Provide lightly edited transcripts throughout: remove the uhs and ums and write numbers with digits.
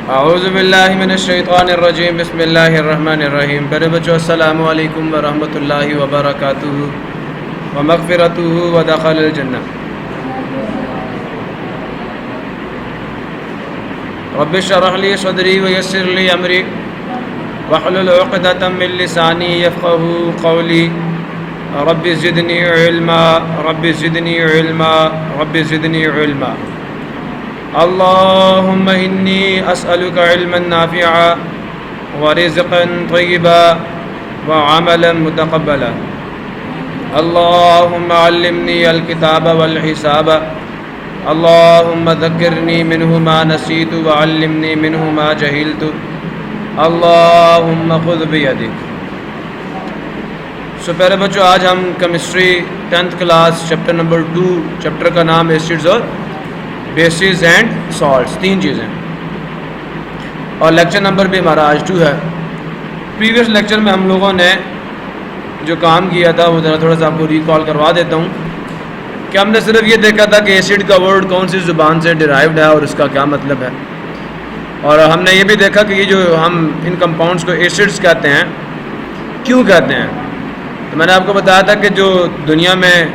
औज़ुबिल्लाहिमिनश्शैतानिर्रजीम बिस्मिल्लाहिर्रहमानिर्रहीम। प्यारे बच्चों, अस्सलामु अलैकुम व रहमतुल्लाहि व बरकातुहू व मग़फ़िरतुहू व दख़लल जन्नह। रब्बि इश्रह ली सदरी व यस्सिर ली अमरी वहलुल उक़दतम मिन लिसानी यफ़क़हू क़ौली। Rabbi ज़िदनी इल्मा rabbi ज़िदनी इल्मा rabbi ज़िदनी इल्मा। अल्लाहुम्मा इन्नी अस्अलुका इल्मन नाफ़िअ व रिज़्क़न तय्यिबा व अमलन मुतक़ब्बला। अल्लाहुम्मा अल्लिमनी अल किताब वल हिसाब। अल्लाहुम्मा ज़क्किरनी मिन्हु मा नसीतु व अल्लिमनी मिन्हु मा जहिलतु। अल्लाहुम्मा ख़ुज़ बियदिक। सो प्यारे बच्चों, आज हम chemistry 10th class chapter number 2, chapter का नाम एसिड्स और बेसिस एंड सॉल्ट्स, 3 चीज़ें, और लेक्चर नंबर भी हमारा आज 2 है। प्रीवियस लेक्चर में हम लोगों ने जो काम किया था वो ज़रा थोड़ा सा आपको रिकॉल करवा देता हूँ कि हमने सिर्फ ये देखा था कि एसिड का वर्ड कौन सी ज़ुबान से डिराइव्ड है और उसका क्या मतलब है, और हमने ये भी देखा कि ये जो हम इन कंपाउंड्स को एसिड्स कहते हैं क्यों कहते हैं। तो मैंने आपको बताया था कि जो दुनिया में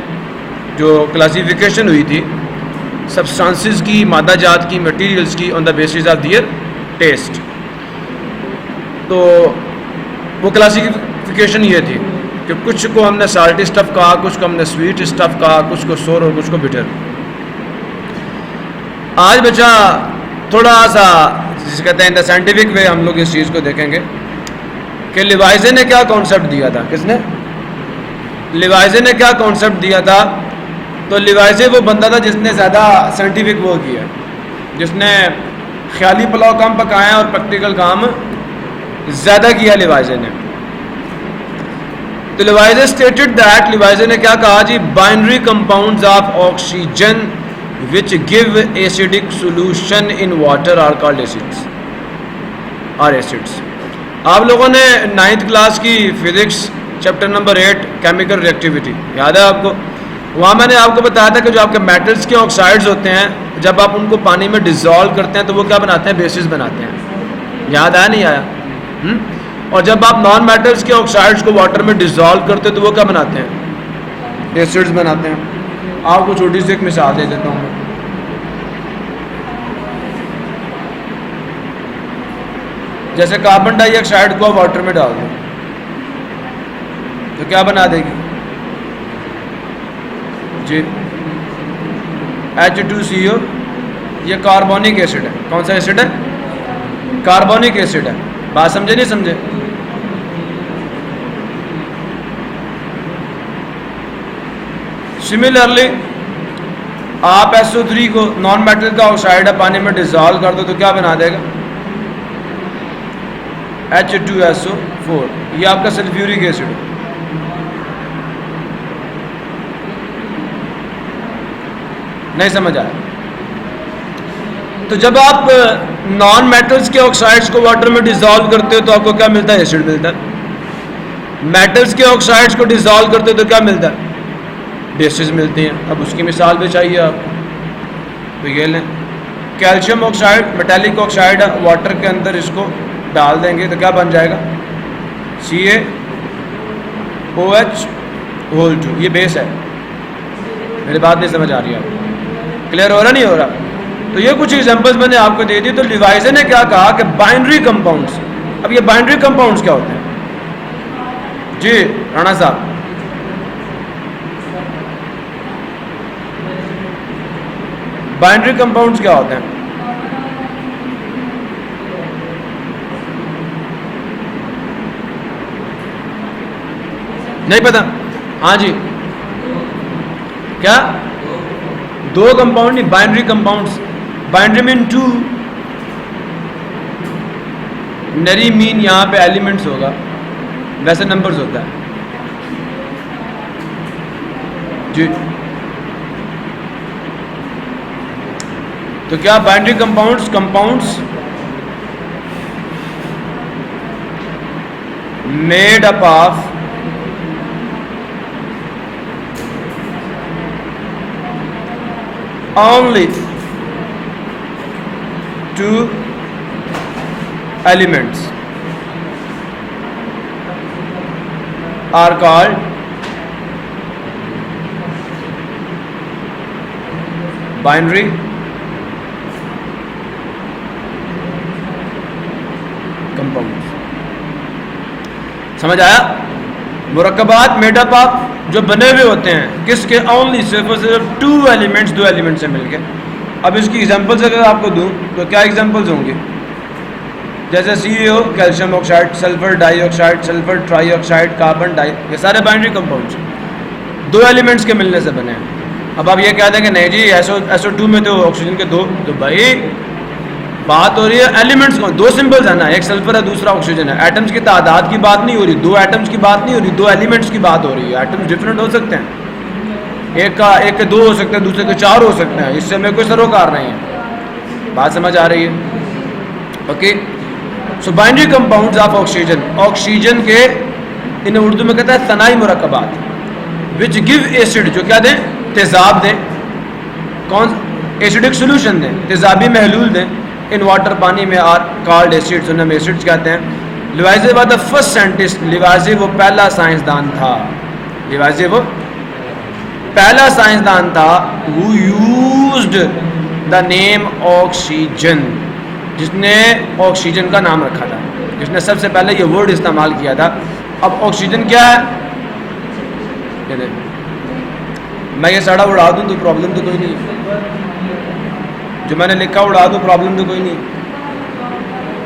जो क्लासिफिकेशन हुई थी सब्सटेंसेस की, मादा जात की, मटेरियल्स की on the basis of their taste, तो वो क्लासिफिकेशन ये थी कि कुछ को हमने साल्टी स्टफ़ कहा, कुछ को हमने स्वीट स्टफ़ कहा, कुछ को सोर और कुछ को बिटर। आज बच्चा थोड़ा सा जिसे कहते हैं इन द साइंटिफिक वे हम लोग इस चीज़ को देखेंगे कि लिवाइजे ने क्या कॉन्सेप्ट दिया था। किसने? लिवाइजे ने क्या कॉन्सेप्ट दिया था? तो लिवाइजे वो बंदा था जिसने ज़्यादा साइंटिफिक वो किया, जिसने ख्याली पुलाव कम पकाया और प्रैक्टिकल काम ज़्यादा किया लिवाइजे ने। तो लिवाइजे स्टेटेड दैट, लिवाइजे ने क्या कहा जी, binary compounds of oxygen which give acidic solution in water are called acids are acids. आप लोगों ने 9th क्लास की physics chapter number 8 chemical reactivity याद है आपको? वहाँ मैंने आपको बताया था कि जो आपके मेटल्स के ऑक्साइड्स होते हैं, जब आप उनको पानी में डिज़ोल्व करते हैं तो वो क्या बनाते हैं? बेसिस बनाते हैं। याद आया नहीं आया? और जब आप नॉन मेटल्स के ऑक्साइड्स को वाटर में डिज़ोल्व करते हैं तो वो क्या बनाते हैं? एसिड्स बनाते हैं। आपको छोटी सी एक मिसाल दे देता हूँ मैं। जैसे कार्बन डाइऑक्साइड को आप वाटर में डाल दो तो क्या बना देगी जी? H2CO। ये कार्बोनिक एसिड है। कौन सा एसिड है? कार्बोनिक एसिड है। बात समझे नहीं समझे? सिमिलरली आप SO3 को, नॉन मेटल का ऑक्साइड है, पानी में डिजॉल्व कर दो तो क्या बना देगा? H2SO4। ये आपका सल्फ्यूरिक एसिड है। नहीं समझ आया? तो जब आप नॉन मेटल्स के ऑक्साइड्स को वाटर में डिजॉल्व करते हो तो आपको क्या मिलता है? एसिड मिलता है। मेटल्स के ऑक्साइड्स को डिजॉल्व करते हो तो क्या मिलता है? बेसिस मिलते हैं। अब उसकी मिसाल भी चाहिए आप, तो ये लें, कैल्शियम ऑक्साइड मेटालिक ऑक्साइड है, वाटर के अंदर इसको डाल देंगे तो क्या बन जाएगा? CaOH2। ये बेस है। मेरी बात नहीं समझ आ रही है आपको? क्लियर हो रहा नहीं हो रहा? तो ये कुछ एग्जांपल्स मैंने आपको दे दी। तो लिवाइजे ने क्या कहा कि बाइनरी कंपाउंड्स। अब ये बाइनरी कंपाउंड्स क्या होते हैं जी राणा साहब? बाइनरी कंपाउंड्स क्या होते हैं? नहीं पता? हाँ जी, क्या? 2 कंपाउंड नहीं, बाइनरी कंपाउंड्स। बाइनरी मीन 2, नरी मीन यहाँ पे एलिमेंट्स होगा, वैसे नंबर्स होता है जी। तो क्या binary compounds made up of only two elements are called binary compounds। समझ आया? मुरक्कबात मेडअप ऑफ जो बने हुए होते हैं किसके? ओनली सिर्फ और सिर्फ दो एलिमेंट्स से मिलके। अब इसकी एग्जांपल्स अगर आपको दूं तो क्या एग्जांपल्स होंगे? जैसे CaO calcium oxide, sulphur dioxide, sulphur trioxide, carbon di, ये सारे बाइनरी कंपाउंड्स दो एलिमेंट्स के मिलने से बने हैं। अब आप ये कह दें कि नहीं जी SO2 में तो ऑक्सीजन के दो, तो भाई बात हो रही है एलिमेंट्स को, दो सिंबल्स है ना, एक सल्फर है दूसरा ऑक्सीजन है। एटम्स की तादाद की बात नहीं हो रही, दो एटम्स की बात नहीं हो रही, दो एलिमेंट्स की बात हो रही है। एटम्स डिफरेंट हो सकते हैं, एक के दो हो सकते हैं, दूसरे के चार हो सकते हैं, इससे हमें कोई सरोकार नहीं है। बात समझ आ रही है? Okay, so binary compounds of oxygen के इन्हें उर्दू में कहता है तनाई मुरक्कबात, विच गिव एसिड, जो क्या दें? तेजाब दें। कौन? एसिडिक सोल्यूशन दें, तेजाबी महलूल दें इन वाटर, पानी में, आर कॉल्ड एसिड्स, उन्हें हम एसिड्स कहते हैं। लिवाइजे वाज द फर्स्ट साइंटिस्ट, लिवाइजे वो पहला साइंसदान था, लिवाइजे वो पहला साइंसदान था who used the name oxygen, जिसने ऑक्सीजन का नाम रखा था, जिसने सबसे पहले ये वर्ड इस्तेमाल किया था। अब ऑक्सीजन क्या है? ये मैं ये साड़ा उड़ा दूं तो प्रॉब्लम तो कोई नहीं, जो मैंने लिखा उड़ा दूं प्रॉब्लम तो कोई नहीं,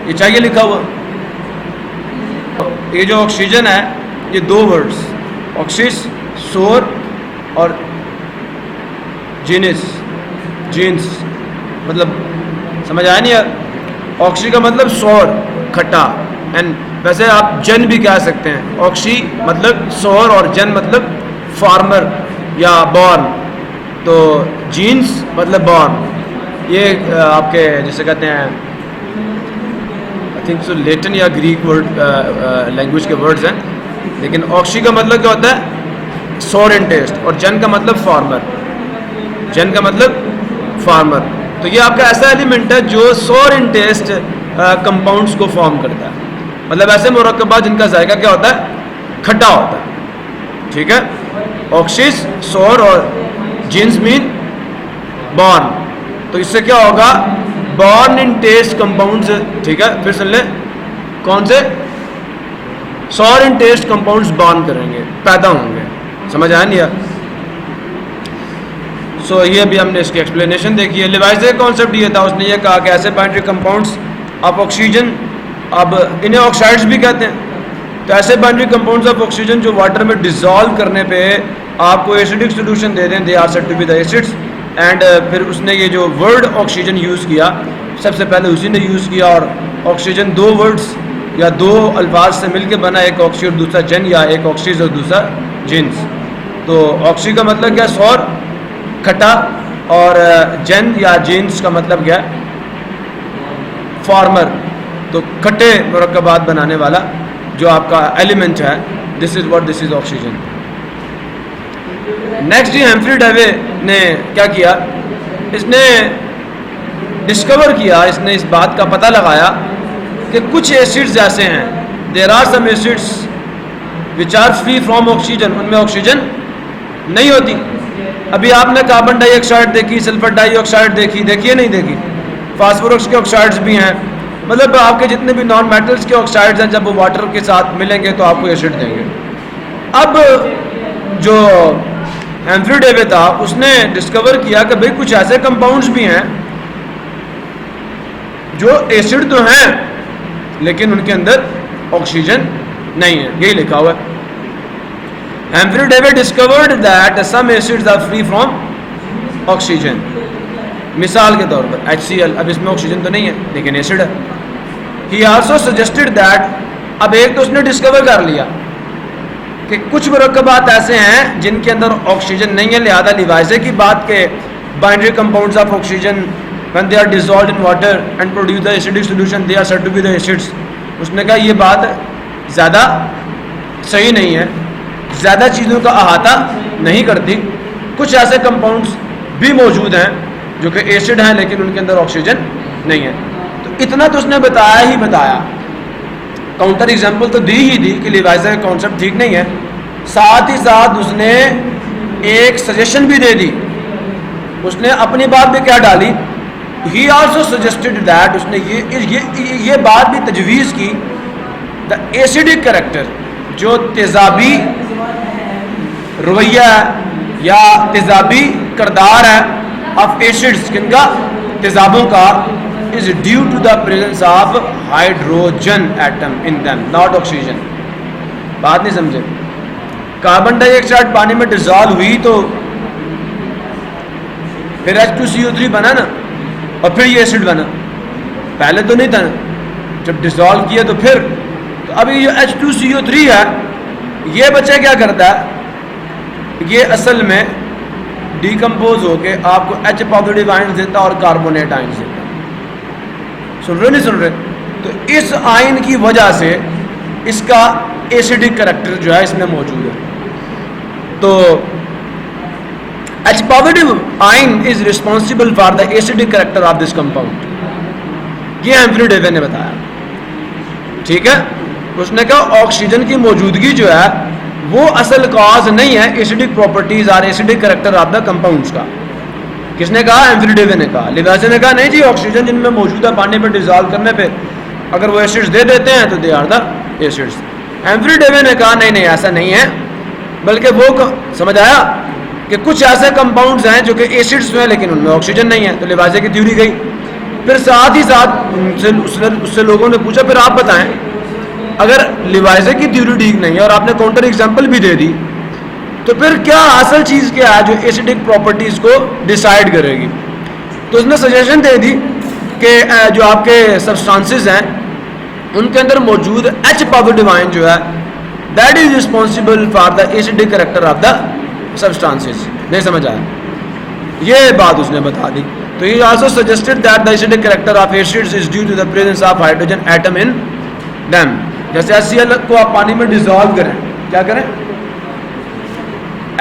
ये चाहिए लिखा हुआ। ये जो ऑक्सीजन है ये दो वर्ड्स, ऑक्सीस सोर और जीन्स, मतलब समझ आया नहीं यार? ऑक्सी का मतलब सौर, खट्टा, एंड वैसे आप जन भी कह सकते हैं। ऑक्सी मतलब सौर और जन मतलब फार्मर या बॉर्न, तो जीन्स मतलब बॉर्न। ये आपके जिसे कहते हैं आई थिंक सो लेटिन या ग्रीक वर्ड लैंग्वेज के वर्ड्स हैं, लेकिन ऑक्सी का मतलब क्या होता है? सौर इन टेस्ट, और जन का मतलब फार्मर, जन का मतलब फार्मर। तो ये आपका ऐसा एलिमेंट है जो सौर इन टेस्ट कंपाउंड्स को फॉर्म करता है, मतलब ऐसे मुरक्कबात जिनका जायका क्या होता है? खट्टा होता है। ठीक है, ऑक्सीज सौर और जीन्स मीन बॉर्न, तो इससे क्या होगा? Born in taste compounds. ठीक है, फिर सुन ले, कौन से? सौर इन टेस्ट कंपाउंड्स बॉर्न करेंगे, पैदा होंगे। समझ आया नहीं यार? सो ये अभी हमने इसकी एक्सप्लेनेशन देखी है। लिवाइजे का कॉन्सेप्ट ये था, उसने ये कहा कि ऐसे बाइनरी कंपाउंड्स ऑफ ऑक्सीजन, अब इन्हें ऑक्साइड्स भी कहते हैं, तो ऐसे बाइनरी कंपाउंड्स ऑफ ऑक्सीजन जो वाटर में डिसॉल्व करने पे आपको एसिडिक सोल्यूशन दे दें, they are said to be the acids. And फिर उसने ये जो वर्ड ऑक्सीजन यूज़ किया, सबसे पहले उसी ने यूज़ किया, और ऑक्सीजन दो वर्ड्स या दो अल्फाज से मिलकर बना, एक ऑक्सी और दूसरा जन, या एक ऑक्सीज और दूसरा जिन्स। तो ऑक्सी का मतलब क्या? सौर, खट्टा, और जन या जीन्स का मतलब क्या? फार्मर। तो खट्टे मुरक्कबात बनाने वाला जो आपका एलिमेंट है, this is what this is oxygen. Next जी हेम्फ्री डेवे ने क्या किया? इसने डिस्कवर किया, इसने इस बात का पता लगाया कि कुछ एसिड्स ऐसे हैं, there are some acids which are free from oxygen, उनमें ऑक्सीजन नहीं होती। अभी आपने कार्बन डाइऑक्साइड देखी, सल्फर डाइऑक्साइड देखी, देखी है नहीं देखी? फास्फोरस के ऑक्साइड्स भी हैं, मतलब आपके जितने भी नॉन मेटल्स के ऑक्साइड्स हैं, जब वो वाटर के साथ मिलेंगे तो आपको एसिड देंगे। अब जो हेम्फ्री डेवे था उसने डिस्कवर किया कि भाई कुछ ऐसे कंपाउंड्स भी हैं जो एसिड तो हैं लेकिन उनके अंदर ऑक्सीजन नहीं है, यही लिखा हुआ है। Humphry Davy discovered that some acids are free from oxygen. मिसाल के तौर पर HCl, अब इसमें ऑक्सीजन तो नहीं है लेकिन एसिड है। ही आल्सो सजेस्टेड दैट, अब एक तो उसने डिस्कवर कर लिया कि कुछ मुरक्कबात ऐसे हैं जिनके अंदर ऑक्सीजन नहीं है, लिहाजा लिवाइजे की बात के binary compounds of oxygen when they are dissolved in water and produce the acidic solution they are said to be the acids. उसने कहा ये बात ज़्यादा सही नहीं है, ज़्यादा चीज़ों का अहाता नहीं करती। कुछ ऐसे कंपाउंड्स भी मौजूद हैं जो कि एसिड हैं लेकिन उनके अंदर ऑक्सीजन नहीं है। तो इतना तो उसने बताया ही बताया, काउंटर एग्जाम्पल तो दी ही दी कि लिवाइजा का कॉन्सेप्ट ठीक नहीं है, साथ ही साथ उसने एक सजेशन भी दे दी। उसने अपनी बात भी क्या डाली, ही आल्सो सजेस्टेड दैट, उसने ये बात भी तजवीज़ की, द एसिडिक करेक्टर, जो तेज़ाबी रवैया है या तेज़ाबी करदार है ऑफ एसिड्स, किनका, तेज़ाबों का, is due to the presence of hydrogen atom in them, not oxygen. बात नहीं समझे? कार्बन डाइऑक्साइड पानी में डिजॉल्व हुई तो फिर H2CO3 बना ना, और फिर ये एसिड बना, पहले तो नहीं था ना, जब डिजॉल्व किया तो फिर, तो अभी ये H2CO3 है, ये बच्चा क्या करता है, ये असल में डिकम्पोज होके आपको H पॉजिटिव आयन्स देता और कार्बोनेट आयन्स देता। सुन रहे नहीं सुन रहे? तो इस आयन की वजह से इसका एसिडिक करैक्टर जो है इसमें मौजूद है। तो H positive ion is responsible for the acidic character of this compound, ये एम्फ्री डेवे ने बताया। ठीक है, उसने कहा ऑक्सीजन की मौजूदगी जो है वो असल कॉज नहीं है एसिडिक प्रॉपर्टीज और acidic character of the compounds का। किसने कहा? एम्फ्री डेवे ने कहा। लिवाइजा ने कहा नहीं जी, ऑक्सीजन जिनमें मौजूद है पानी में डिजॉल्व करने पे अगर वो एसिड्स दे देते हैं तो दे आर द एसिड्स। एम्फ्री डेवे ने कहा नहीं नहीं ऐसा नहीं है, बल्कि वो समझ आया कि कुछ ऐसे कंपाउंड्स हैं जो कि एसिड्स हैं लेकिन उनमें ऑक्सीजन नहीं है, तो लिवाइजा की थ्योरी गई। फिर साथ ही साथ उससे लोगों ने पूछा फिर आप बताएं, अगर लिवाइजा की थ्योरी ठीक नहीं है और आपने काउंटर एग्जाम्पल भी दे दी, तो फिर क्या असल चीज़ क्या है जो एसिडिक प्रॉपर्टीज़ को डिसाइड करेगी? तो उसने सजेशन दे दी कि जो आपके सब्सटेंसेस हैं उनके अंदर मौजूद H पॉजिटिव आयन जो है that is responsible for the acidic character of the substances. नहीं समझ आया? ये बात उसने बता दी। तो he also suggested that the acidic character of acids is due to the presence of hydrogen atom in them. जैसे HCl को आप पानी में डिजॉल्व करें, क्या करें?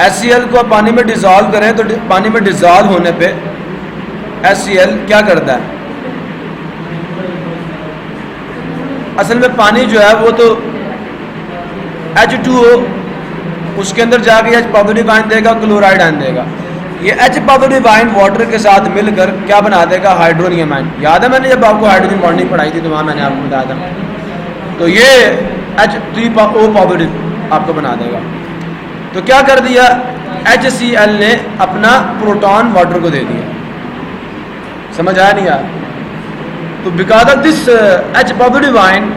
HCl को आप पानी में डिजॉल्व करें तो पानी में डिजॉल्व होने पे HCl क्या करता है? असल में पानी जो है वो तो H2O, उसके अंदर जाके H पॉजिटिव आयन देगा, क्लोराइड आयन देगा। ये H पॉजिटिव आयन वाटर के साथ मिलकर क्या बना देगा? Hydronium ion. याद है मैंने जब आपको हाइड्रोजन बॉन्डिंग पढ़ाई थी तो वहाँ मैंने आपको बताया था। तो ये H3O पॉजिटिव आपको बना देगा। तो क्या कर दिया? HCl ने अपना प्रोटॉन वाटर को दे दिया। समझ आया नहीं यार? तो because of this H positive ion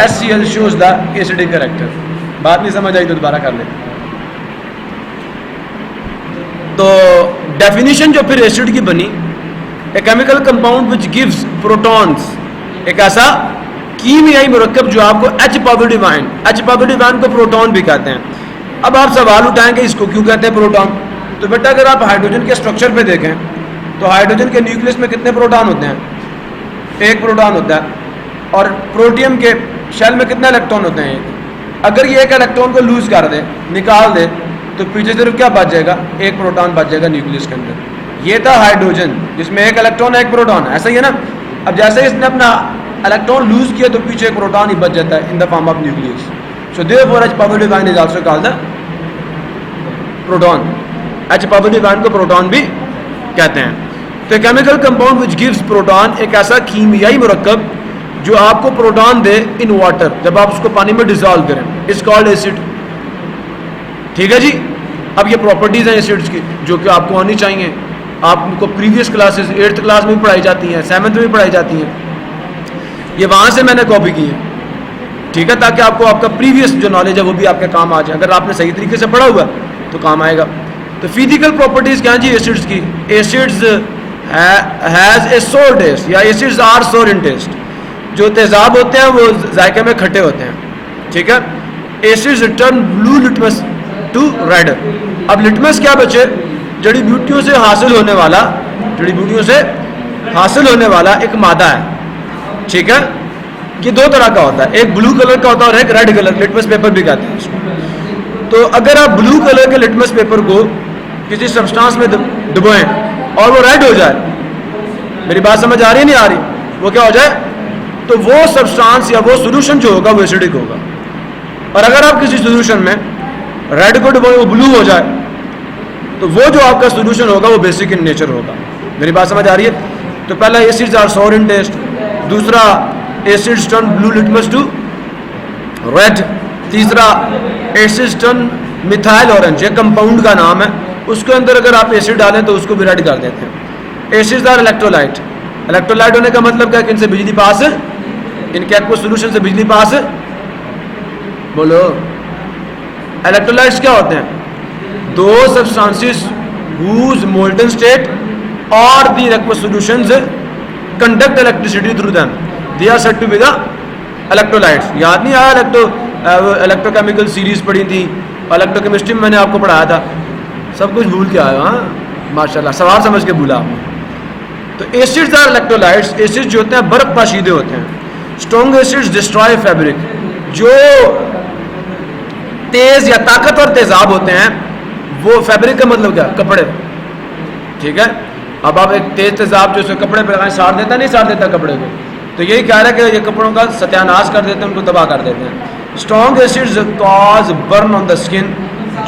HCl shows the acidic character. बात नहीं समझ आई तो दोबारा कर ले। तो डेफिनेशन जो फिर एसिड की बनी, a chemical compound which gives protons, एक ऐसा कीमियाई मुरक्कब जो आपको H positive ion, H positive ion को प्रोटॉन भी कहते हैं। अब आप सवाल उठाएंगे इसको क्यों कहते हैं प्रोटॉन? तो बेटा अगर आप हाइड्रोजन के स्ट्रक्चर पे देखें तो हाइड्रोजन के न्यूक्लियस में कितने प्रोटॉन होते हैं? एक प्रोटॉन होता है। और प्रोटियम के शेल में कितने इलेक्ट्रॉन होते हैं? अगर ये एक इलेक्ट्रॉन को लूज कर दे, निकाल दे, तो पीछे सिर्फ क्या बच जाएगा? एक प्रोटॉन बच जाएगा न्यूक्लियस के अंदर। ये था हाइड्रोजन जिसमें एक इलेक्ट्रॉन एक प्रोटॉन, ऐसा ही है ना? अब जैसे ही इसने अपना इलेक्ट्रॉन लूज किया तो पीछे एक प्रोटॉन ही बच जाता है in the form of nucleus. So therefore H positive ion is also called the proton. H positive ion को प्रोटॉन भी कहते हैं। तो chemical compound which gives proton, एक ऐसा कीमियाई मुरक्कब जो आपको प्रोटॉन दे इन वाटर, जब आप उसको पानी में डिजॉल्व करें, इज कॉल्ड एसिड। ठीक है जी। अब ये प्रॉपर्टीज हैं एसिड्स की जो कि आपको आनी चाहिए। आपको प्रीवियस क्लासेस 8th क्लास में भी पढ़ाई जाती हैं, 7th में भी पढ़ाई जाती हैं। ये वहाँ से मैंने कॉपी की है, ठीक है, ताकि आपको आपका प्रीवियस जो नॉलेज है वो भी आपके काम आ जाए। अगर आपने सही तरीके से पढ़ा हुआ तो काम आएगा। तो फिजिकल प्रॉपर्टीज क्या जी एसिड्स की? एसिड्स हैज ए सोर टेस्ट या acids are sour in test. जो तेजाब होते हैं वो जायके में खट्टे होते हैं। ठीक है। Acids turn blue litmus to red. अब लिटमस क्या बचे? जड़ी बूटियों से हासिल होने वाला, जड़ी बूटियों से हासिल होने वाला एक मादा है। ठीक है। ये दो तरह का होता है, एक ब्लू कलर का होता है और एक रेड कलर, लिटमस पेपर भी कहते हैं इसको। तो अगर आप ब्लू कलर के लिटमस पेपर को किसी सब्सटेंस में डुबोएं और वो रेड हो जाए, मेरी बात समझ आ रही है नहीं आ रही? वो क्या हो जाए? तो वो सब्सटेंस या वो सोल्यूशन जो होगा वो एसिडिक होगा। और अगर आप किसी सोल्यूशन में रेड को डुबोए वो ब्लू हो जाए तो वो जो आपका सोल्यूशन होगा वो बेसिक इन नेचर होगा। मेरी बात समझ आ रही है? तो पहला acids are sour in taste, दूसरा acids turn blue litmus to red, तीसरा एसिड्स टर्न मिथाइल ऑरेंज, ये कंपाउंड का नाम है, उसके अंदर अगर आप एसिड डालें तो उसको भी रेड कर देते हैं। एसिड्स आर इलेक्ट्रोलाइट, इलेक्ट्रोलाइट होने का मतलब क्या है कि इनसे बिजली पास है, इनके एक्वस सोल्यूशन से बिजली पास है। बोलो, इलेक्ट्रोलाइट्स क्या होते हैं? दो substances whose molten state or the aqueous solutions conduct electricity through them, they are said to be the electrolytes। याद नहीं आया? इलेक्ट्रोकेमिकल सीरीज पढ़ी थी, इलेक्ट्रोकेमिस्ट्री में मैंने आपको पढ़ाया था, सब कुछ भूल के आया। हाँ माशाल्लाह, सवाल समझ के भूला आपने। तो एसिड्स आर इलेक्ट्रोलाइट्स, एसिड्स जो होते हैं बर्फ पाशीदे होते हैं। स्ट्रॉन्ग एसिड्स डिस्ट्रॉय फैब्रिक, जो तेज या ताकतवर तेजाब होते हैं वो फैब्रिक का मतलब क्या? कपड़े, ठीक है। अब आप एक तेज तेजाब जो उसके कपड़े पर लगाएं, साड़ देता नहीं साड़ देता कपड़े को, तो यही कह रहा है कि ये कपड़ों का सत्यानाश कर देते हैं, उनको तबाह कर देते हैं। Strong acids cause burn on the skin,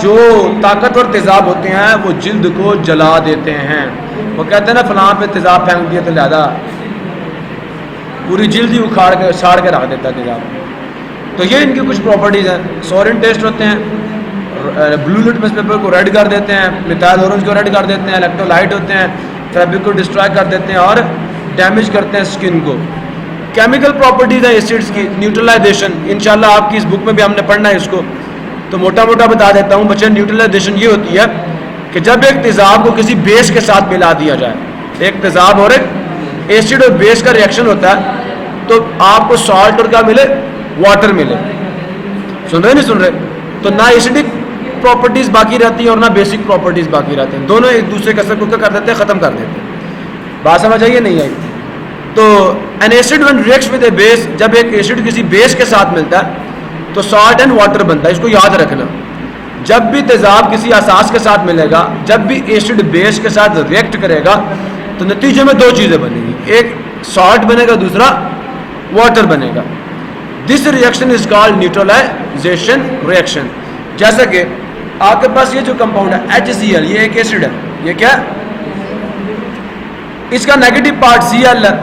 जो ताकतवर तेजाब होते हैं वो जिल्द को जला देते हैं। वो कहते हैं ना फलां पे तेजाब फेंक दिया तो लिहाजा पूरी जिल्द ही उखाड़ के साड़ के रख देता है तेजाब। तो ये इनकी कुछ प्रॉपर्टीज़ हैं। सोरिन टेस्ट होते हैं, ब्लू लिटमस पेपर को रेड कर देते हैं, मिथाइल ऑरेंज को रेड कर देते हैं, इलेक्ट्रोलाइट होते हैं, फैब्रिक को डिस्ट्रॉय कर देते हैं और डैमेज करते हैं स्किन को। केमिकल प्रॉपर्टीज़ है एसिड्स की, न्यूट्रलाइजेशन, इंशाल्लाह आपकी इस बुक में भी हमने पढ़ना है इसको, तो मोटा मोटा बता देता हूँ बच्चे। न्यूट्रलाइजेशन ये होती है कि जब एक तेजाब को किसी बेस के साथ मिला दिया जाए, एक तेजाब और एक एसिड और बेस का रिएक्शन होता है, तो आपको सॉल्ट और क्या मिले? वाटर मिले। सुन रहे नहीं सुन रहे? तो ना एसिडिक प्रॉपर्टीज बाकी रहती हैं और ना बेसिक प्रॉपर्टीज बाकी रहते हैं, दोनों एक दूसरे का असर को क्या कर देते हैं? खत्म कर देते हैं। बात समझ आई? नहीं आई? तो N acid when reacts with A base, जब एक एसिड किसी बेस के साथ मिलता है तो सॉल्ट एंड वाटर बनता है। इसको याद रखना, जब भी तेजाब किसी असास के साथ मिलेगा, जब भी एसिड बेस के साथ रिएक्ट करेगा तो नतीजे में दो चीजें बनेगी, एक सॉल्ट बनेगा, दूसरा वाटर बनेगा। This reaction is called neutralisation reaction. जैसा कि आपके पास ये जो कंपाउंड है HCl, ये एक एसिड है, ये क्या है? इसका नेगेटिव पार्ट Cl है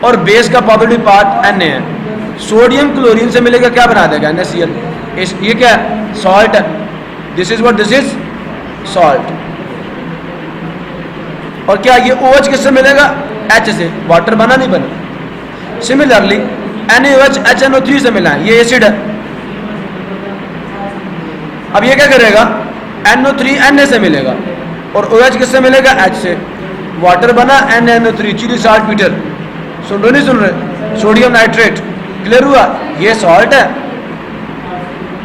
और बेस का पॉजिटिव पार्ट Na है। सोडियम क्लोरीन से मिलेगा, क्या बना देगा? NaCl। ये क्या है? सॉल्ट है। This is what? This is salt. और क्या ये OH किससे मिलेगा? H से। वाटर बना नहीं बना। सिमिलरली NaOH HNO3 से मिला है, ये एसिड है। अब ये क्या करेगा? NO3 Na से मिलेगा और OH किससे मिलेगा? H से। वाटर बना NaNO3, चिली साल्ट पीटर। सुन रहे नहीं सुन रहे? Sodium nitrate. क्लियर हुआ? ये सॉल्ट है,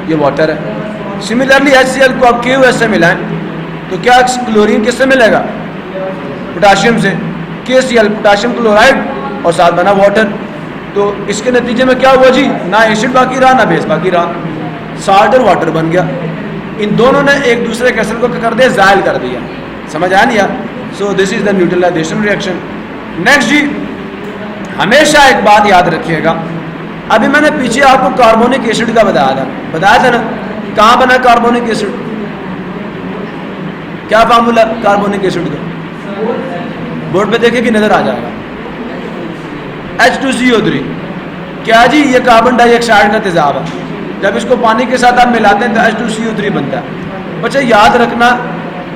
ये वाटर है। सिमिलरली HCl को आप KOH से मिलाएं तो क्या क्लोरीन किससे मिलेगा? पोटाशियम से। KCl पोटाशियम क्लोराइड और साथ बना वाटर। तो इसके नतीजे में क्या हुआ जी? ना एसिड बाकी रहा ना बेस बाकी रहा, साल्ट और वाटर बन गया। इन दोनों ने एक दूसरे के असर को क्या कर दिया? ज़ायल कर दिया। समझ आ नहीं? So this is the neutralisation reaction. Next जी, हमेशा एक बात याद रखिएगा, अभी मैंने पीछे आपको कार्बोनिक एसिड का बताया था ना? कहाँ बना कार्बोनिक एसिड? क्या फार्मूला कार्बोनिक एसिड का? बोर्ड पे देखे कि नजर आ जाएगा। H2CO3। क्या जी? ये कार्बन डाइऑक्साइड का तेजाब है, जब इसको पानी के साथ आप मिलाते हैं तो H2CO3 बनता है। बच्चे याद रखना,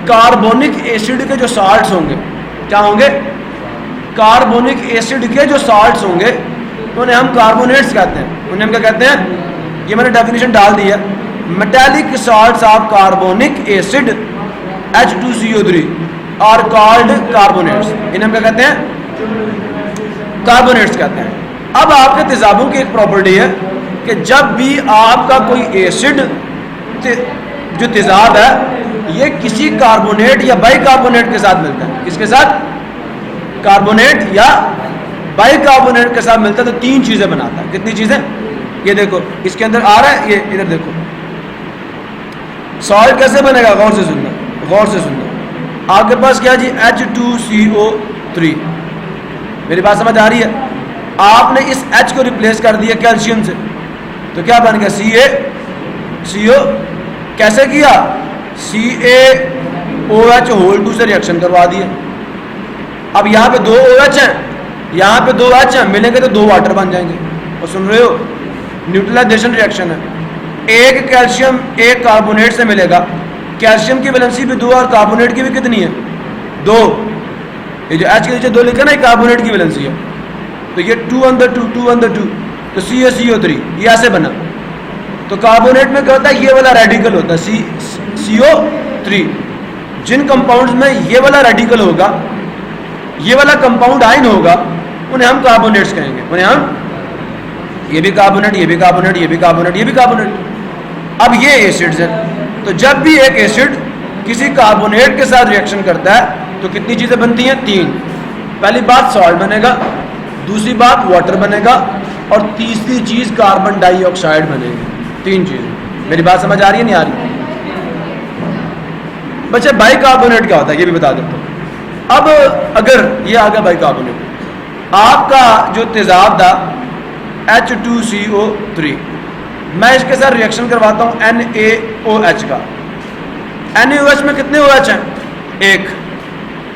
कार्बोनिक एसिड के जो साल्ट्स होंगे, क्या होंगे? कार्बोनिक एसिड के जो साल्ट्स होंगे उन्हें हम कार्बोनेट्स कहते हैं। उन्हें हम क्या कहते हैं? ये मैंने डेफिनेशन डाल दी है। Metallic salts of carbonic acid H2CO3 are called carbonates. इन्हें हम क्या कहते हैं? कार्बोनेट्स कहते हैं। अब आपके तेजाबों की एक प्रॉपर्टी है कि जब भी आपका कोई एसिड जो तेजाब है ये किसी कार्बोनेट या बाइकार्बोनेट के साथ मिलता है, किसके साथ? कार्बोनेट या बाइकार्बोनेट के साथ मिलता है तो तीन चीजें बनाता है। कितनी चीजें? ये देखो इसके अंदर आ रहा है, ये इधर देखो। सॉल्ट कैसे बनेगा? गौर से सुनना, गौर से सुनना। आपके पास क्या जी? H2CO3। मेरी बात समझ आ रही है? आपने इस H को रिप्लेस कर दिया कैल्शियम से, तो क्या बन गया CO। कैसे किया? CaOH होल 2 से रिएक्शन करवा दिया। अब यहाँ पे 2 OH हैं, यहाँ पे 2 H हैं, मिलेंगे तो 2 वाटर बन जाएंगे। और सुन रहे हो, न्यूट्रलाइजेशन रिएक्शन है। एक कैल्शियम एक कार्बोनेट से मिलेगा, कैल्शियम की वैलेंसी भी 2 और कार्बोनेट की भी कितनी है? 2। ये जो H के नीचे 2 लिखा ना, कार्बोनेट की वैलेंसी है। तो ये 2 अंदर 2 2 अंदर 2, तो CaCO3 ये ऐसे बना। तो कार्बोनेट में क्या होता है? ये वाला रेडिकल होता है CO3। जिन कंपाउंड्स में ये वाला रेडिकल होगा, ये वाला कंपाउंड आयन होगा, उन्हें हम कार्बोनेट्स कहेंगे। उन्हें हम, ये भी कार्बोनेट, ये भी कार्बोनेट, ये भी कार्बोनेट, ये भी कार्बोनेट। अब ये एसिड्स हैं। तो जब भी एक एसिड किसी कार्बोनेट के साथ रिएक्शन करता है तो कितनी चीज़ें बनती हैं? 3। पहली बात सॉल्ट बनेगा, दूसरी बात वाटर बनेगा, और तीसरी चीज़ कार्बन डाइऑक्साइड बनेगी। 3 चीज़ें। मेरी बात समझ आ रही है, नहीं आ रही? बच्चे बाइकार्बोनेट क्या होता है ये भी बता देता हूँ। अब अगर ये आ गया बाइकार्बोनेट, आपका जो तेजाब था H2CO3, मैं इसके साथ रिएक्शन करवाता हूँ NaOH का। NaOH में कितने OH हैं? 1।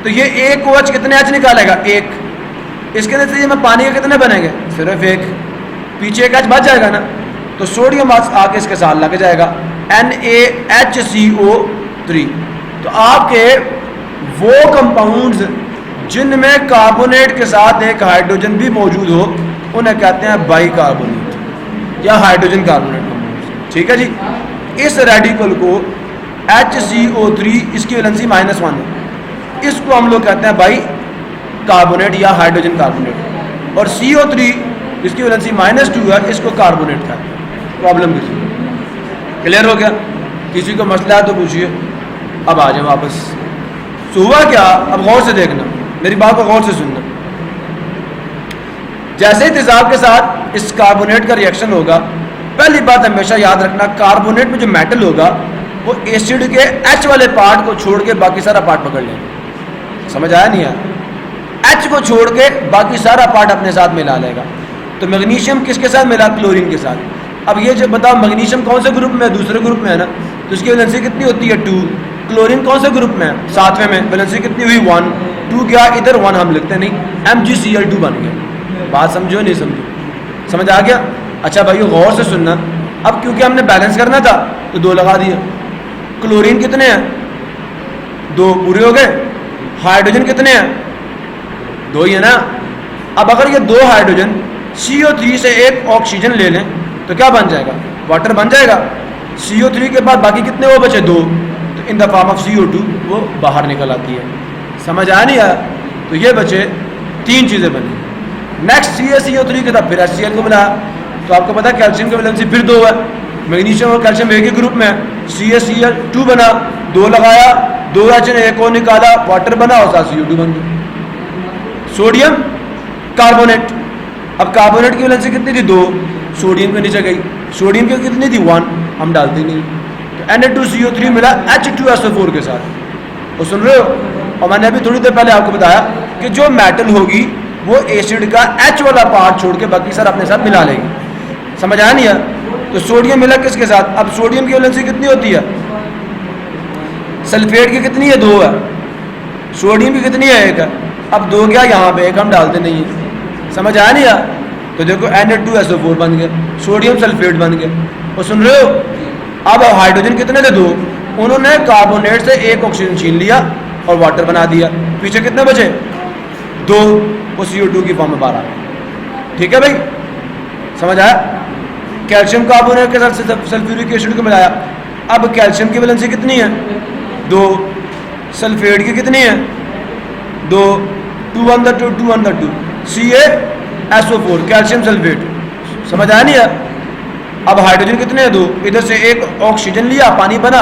तो ये 1 OH कितने H निकालेगा? 1। इसके नतीजे में पानी के कितने बनेंगे? सिर्फ 1। पीछे एक H बच जाएगा ना, तो सोडियम आके इसके साथ लग जाएगा NaHCO3। तो आपके वो कंपाउंड्स जिनमें कार्बोनेट के साथ एक हाइड्रोजन भी मौजूद हो, उन्हें कहते हैं बाइकार्बोनेट या हाइड्रोजन कार्बोनेट कंपाउंड्स। ठीक है जी। इस रेडिकल को HCO3, इसकी वैलेंसी -1 है, इसको हम लोग कहते हैं बाइकार्बोनेट या हाइड्रोजन कार्बोनेट। और CO3 इसकी वैलेंसी -2 है, इसको कार्बोनेट कहते हैं। प्रॉब्लम किसी क्लियर हो गया? किसी को मसला है तो पूछिए। अब आ जाए वापस। तो हुआ क्या? अब गौर से देखना, मेरी बात को गौर से सुनना। जैसे ही तेजाब के साथ इस कार्बोनेट का रिएक्शन होगा, पहली बात हमेशा याद रखना, कार्बोनेट में जो मेटल होगा वो एसिड के H वाले पार्ट को छोड़ के बाकी सारा पार्ट पकड़ लेगा। समझ आया नहीं आया? H को छोड़ के बाकी सारा पार्ट अपने साथ मिला लेगा। तो मैग्नीशियम किसके साथ मिला? क्लोरीन के साथ। अब ये जो बताओ, मैग्नीशियम कौन से ग्रुप में है? दूसरे ग्रुप में है ना, तो इसकी वैलेंसी कितनी होती है? 2। क्लोरीन कौन से ग्रुप में है? 7वें में। वैलेंसी कितनी हुई? 1। 2 गया इधर, 1 हम लिखते नहीं, MgCl2 बन गया। बात समझो नहीं समझो? समझ आ गया? अच्छा भाइयों गौर से सुनना। अब क्योंकि हमने बैलेंस करना था तो 2 लगा दिया। क्लोरीन कितने हैं? 2 पूरे हो गए। हाइड्रोजन कितने हैं? 2 ही है ना। अब अगर ये 2 हाइड्रोजन CO3 से एक ऑक्सीजन ले लें तो क्या बन जाएगा? वाटर बन जाएगा। CO3 के बाद बाकी कितने वो बचे? 2। तो in the form of CO2 वो बाहर निकल आती है। समझ आया नहीं आया? तो ये बचे 3 चीज़ें बनी। नेक्स्ट CaCO3 के साथ फिर HCl को मिलाया, तो आपको पता है कैल्शियम की वैलेंसी फिर 2 है। मैग्नीशियम और कैल्शियम एक ही ग्रुप में है। CaCl2 बना, 2 लगाया, 2 H ने 1 और निकाला, वाटर बना और साथ CO2 बन गया। Sodium carbonate. अब कार्बोनेट की वैलेंसी कितनी थी? 2। सोडियम के नीचे गई, सोडियम की कितनी थी? 1, हम डालते नहीं। तो Na2CO3 मिला H2SO4 के साथ। वो सुन रहे हो? और मैंने अभी थोड़ी देर पहले आपको बताया कि जो मेटल होगी वो एसिड का H वाला पार्ट छोड़ के बाकी सारा अपने साथ मिला लेगी। समझ आया नहीं है? तो सोडियम मिला किसके साथ? अब सोडियम की वैलेंसी कितनी होती है? सल्फेट की कितनी है? 2 है। सोडियम की कितनी है? 1 है। अब 2 क्या यहाँ पे 1 हम डालते नहीं है। समझ आया नहीं है? तो देखो Na2SO4 बन गया, सोडियम सल्फेट बन गया। और सुन रहे हो? अब हाइड्रोजन कितने थे? 2। उन्होंने कार्बोनेट से 1 ऑक्सीजन छीन लिया और वाटर बना दिया। पीछे कितने बचे? 2। वो CO2 की फॉर्म में बाहर आ गया। ठीक है भाई? समझ आया? कैल्शियम कार्बोनेट के साथ सल्फ्यूरिक एसिड को मिलाया। अब कैल्शियम की वैलेंसी कितनी है? 2। सल्फेट की कितनी है? 2। 2 अंदर 2 2 अंदर 2 CaSO4 कैल्शियम सल्फेट। समझ आया नहीं है? अब हाइड्रोजन कितने हैं? 2। इधर से 1 ऑक्सीजन लिया, पानी बना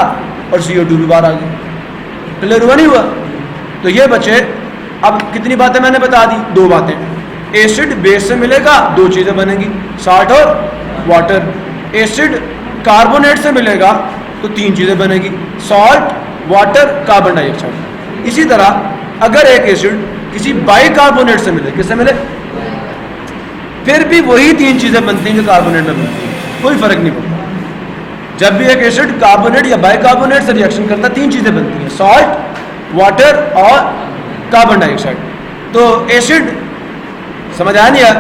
और CO2 भी बाहर आ गया। क्लियर हुआ नहीं हुआ? तो ये बचे। अब कितनी बातें मैंने बता दी? 2 बातें। एसिड बेस से मिलेगा, 2 चीज़ें बनेंगी, साल्ट और वाटर। एसिड कार्बोनेट से मिलेगा तो 3 चीज़ें बनेगी, सॉल्ट, वाटर, कार्बन डाइऑक्साइड। इसी तरह अगर एक एसिड किसी बाइकार्बोनेट से मिले, किससे मिले? फिर भी वही 3 चीज़ें बनती हैं जो कार्बोनेट में बनती हैं, कोई फ़र्क नहीं पड़ता। जब भी एक एसिड कार्बोनेट या बाइकार्बोनेट से रिएक्शन करता है 3 चीज़ें बनती हैं, सॉल्ट, वाटर और कार्बन डाइऑक्साइड। तो एसिड समझ आया नहीं यार?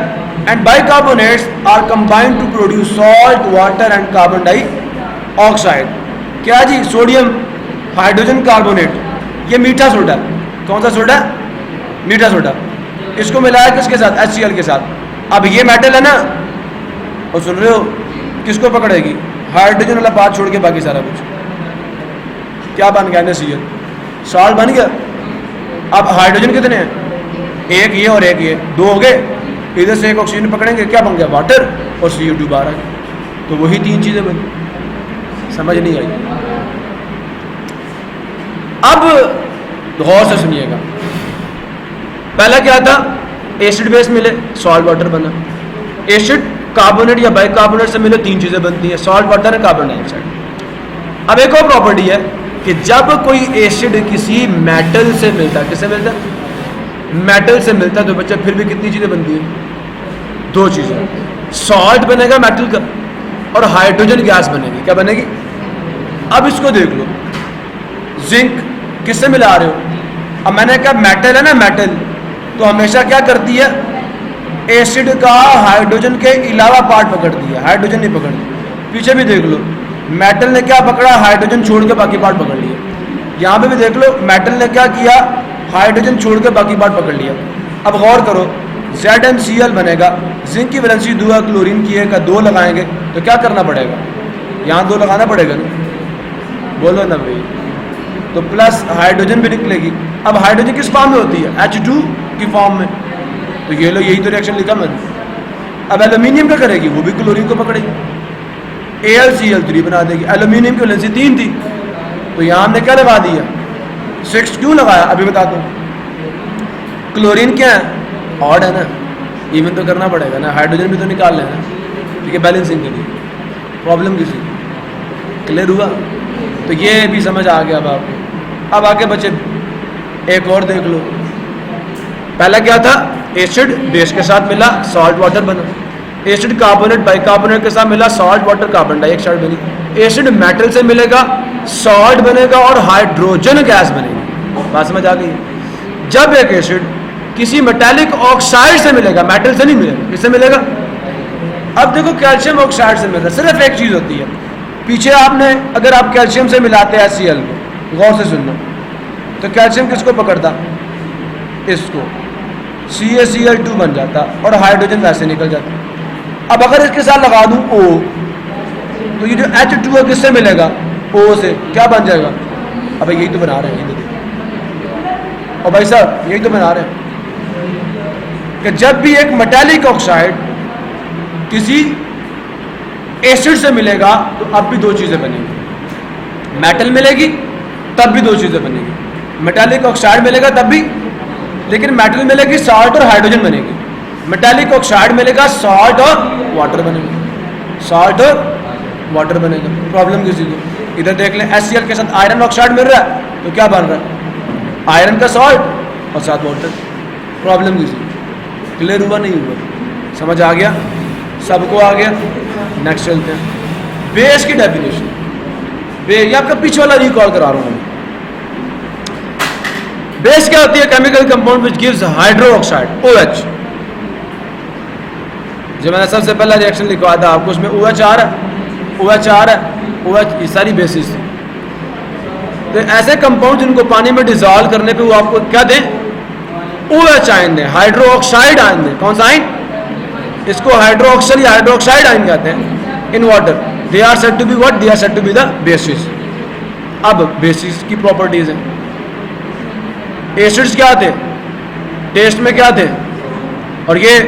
And bicarbonates are combined to produce salt, water and carbon dioxide. क्या जी? सोडियम हाइड्रोजन कार्बोनेट, ये मीठा सोडा। कौन सा सोडा? मीठा सोडा। इसको मिलाया किसके साथ? HCl के साथ। अब ये मेटल है ना, और सुन रहे हो, किसको पकड़ेगी? हाइड्रोजन वाला पार्ट छोड़ के बाकी सारा कुछ। क्या बन गया? NaCl, सॉल्ट बन गया। अब हाइड्रोजन कितने हैं? एक ये और एक ये, 2 हो गए। इधर से एक ऑक्सीजन पकड़ेंगे, क्या बन गया? वाटर, और CO2 बाहर आ गया। तो वही 3 चीज़ें बनी। समझ नहीं आई? अब गौर से सुनिएगा, पहला क्या था? एसिड बेस मिले, सॉल्ट वाटर बना। एसिड कार्बोनेट या बाइकार्बोनेट से मिले 3 चीज़ें बनती हैं, सॉल्ट वाटर है, कार्बन डाइऑक्साइड। अब एक और प्रॉपर्टी है कि जब कोई एसिड किसी मेटल से मिलता है, किससे मिलता है? मेटल से मिलता है, तो बच्चा फिर भी कितनी चीज़ें बनती हैं? 2 चीज़ें। सॉल्ट बनेगा मेटल का, और हाइड्रोजन गैस बनेगी। क्या बनेगी? अब इसको देख लो, जिंक किससे मिला रहे हो? अब मैंने कहा मेटल है ना, मेटल तो हमेशा क्या करती है? एसिड का हाइड्रोजन के अलावा पार्ट पकड़ती है, हाइड्रोजन नहीं पकड़ती। पीछे भी देख लो, मेटल ने क्या पकड़ा? हाइड्रोजन छोड़ के बाकी पार्ट पकड़ लिया। यहाँ पे भी देख लो, मेटल ने क्या किया? हाइड्रोजन छोड़ के बाकी पार्ट पकड़ लिया। अब गौर करो, ZnCl बनेगा, जिंक की वैलेंसी 2 है, क्लोरीन की 1 है, 2 लगाएंगे तो क्या करना पड़ेगा? यहाँ 2 लगाना पड़ेगा ना, बोलो ना भाई। तो प्लस हाइड्रोजन भी निकलेगी। अब हाइड्रोजन किस फॉर्म में होती है? H2 की फॉर्म में। तो ये लो, यही तो रिएक्शन लिखा मैंने। अब एल्यूमिनियम क्या करेगी? वो भी क्लोरीन को पकड़ेगी, AlCl3 बना देगी। एल्यूमिनियम की वैलेंसी 3 थी, तो यहाँ हमने क्या लगा दिया? 6 क्यों लगाया? अभी बताता हूँ। क्लोरीन क्या है? ऑड है ना, इवन तो करना पड़ेगा ना, हाइड्रोजन भी तो निकाल लेना, ठीक है, बैलेंसिंग के लिए। प्रॉब्लम किसी? क्लियर हुआ? तो ये भी समझ आ गया अब आपको। अब आगे बच्चे एक और देख लो, पहला क्या था? एसिड बेस के साथ मिला, सॉल्ट वाटर बना। एसिड कार्बोनेट बाइकार्बोनेट के साथ मिला, सॉल्ट वाटर कार्बन डाइऑक्साइड बनी। एसिड मेटल से मिलेगा, सॉल्ट बनेगा और हाइड्रोजन गैस बनेगी। बात समझ आ गई? जब एक एसिड किसी मेटालिक ऑक्साइड से मिलेगा, मेटल से नहीं मिलेगा, किससे मिलेगा? अब देखो, कैल्शियम ऑक्साइड से मिल रहा है, सिर्फ एक चीज़ होती है, पीछे आपने अगर आप कैल्शियम से मिलाते हैं HCl को, गौर से सुनना, तो कैल्शियम किसको पकड़ता? इसको, CaCl2 बन जाता और हाइड्रोजन वैसे निकल जाता। अब अगर इसके साथ लगा दूं O, तो ये जो H2 है किससे मिलेगा? O से। क्या बन जाएगा? अब यही तो बना रहे हैं, और भाई साहब यही तो बना रहे हैं कि जब भी एक मेटालिक ऑक्साइड किसी एसिड से मिलेगा तो अब भी 2 चीज़ें बनेगी। मेटल मिलेगी तब भी 2 चीज़ें बनेगी, मेटालिक ऑक्साइड मिलेगा तब भी, लेकिन मेटल मिलेगी, सॉल्ट और हाइड्रोजन बनेगी। मेटालिक ऑक्साइड मिलेगा, सॉल्ट और वाटर बनेगा, सॉल्ट और वाटर बनेगा। प्रॉब्लम किसी को? इधर देख लें, HCl के साथ आयरन ऑक्साइड मिल रहा है तो क्या बन रहा है? आयरन का सॉल्ट और साथ वाटर। प्रॉब्लम किसी? क्लियर हुआ नहीं हुआ? समझ आ गया? सबको आ गया? नेक्स्ट चलते हैं, बेस की डेफिनेशन। ये आपका पीछे वाला रिकॉल करा रहा हूँ। बेस क्या होती है? Chemical compound which gives hydro oxide, OH। जो मैंने सबसे पहला रिएक्शन लिखवाया था आपको, उसमें OH आ रहा है, OH आ रहा है, OH ये सारी बेसिस थी। तो ऐसे कंपाउंड जिनको पानी में डिजॉल्व करने पे वो आपको क्या दें? OH आयन दें, हाइड्रो ऑक्साइड आयन दें। कौन सा आयन? इसको हाइड्रोक्सिल या हाइड्रोक्साइड आयन कहते हैं in water. They are said to be what? They are said to be the bases. अब बेसिस की प्रॉपर्टीज हैं। एसिड्स क्या थे? टेस्ट में क्या थे? और ये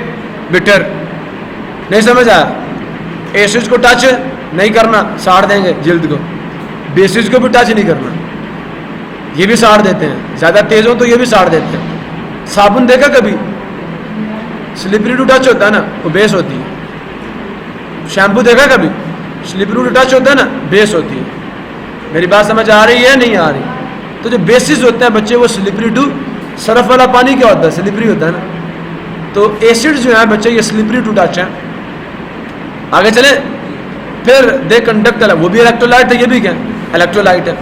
बिटर। नहीं समझ आया? एसिड्स को टच नहीं करना, साड़ देंगे जिल्द को। बेसिस को भी टच नहीं करना, ये भी साड़ देते हैं। ज़्यादा तेज हो तो ये भी साड़ देते हैं। साबुन देखा कभी? स्लिपरी टू टच होता है ना, वो बेस होती है। शैम्पू देखा कभी? स्लिपरी टू टच होता है ना, बेस होती है। मेरी बात समझ आ रही है नहीं आ रही? तो जो बेसिस होते हैं बच्चे, वो स्लिपरी टू, सरफ वाला पानी क्या होता है? स्लिपरी होता है ना। तो एसिड जो है बच्चे ये स्लिपरी टू टच है। आगे चले, फिर दे कंडक्ट, वो भी इलेक्ट्रोलाइट है, ये भी क्या इलेक्ट्रोलाइट है।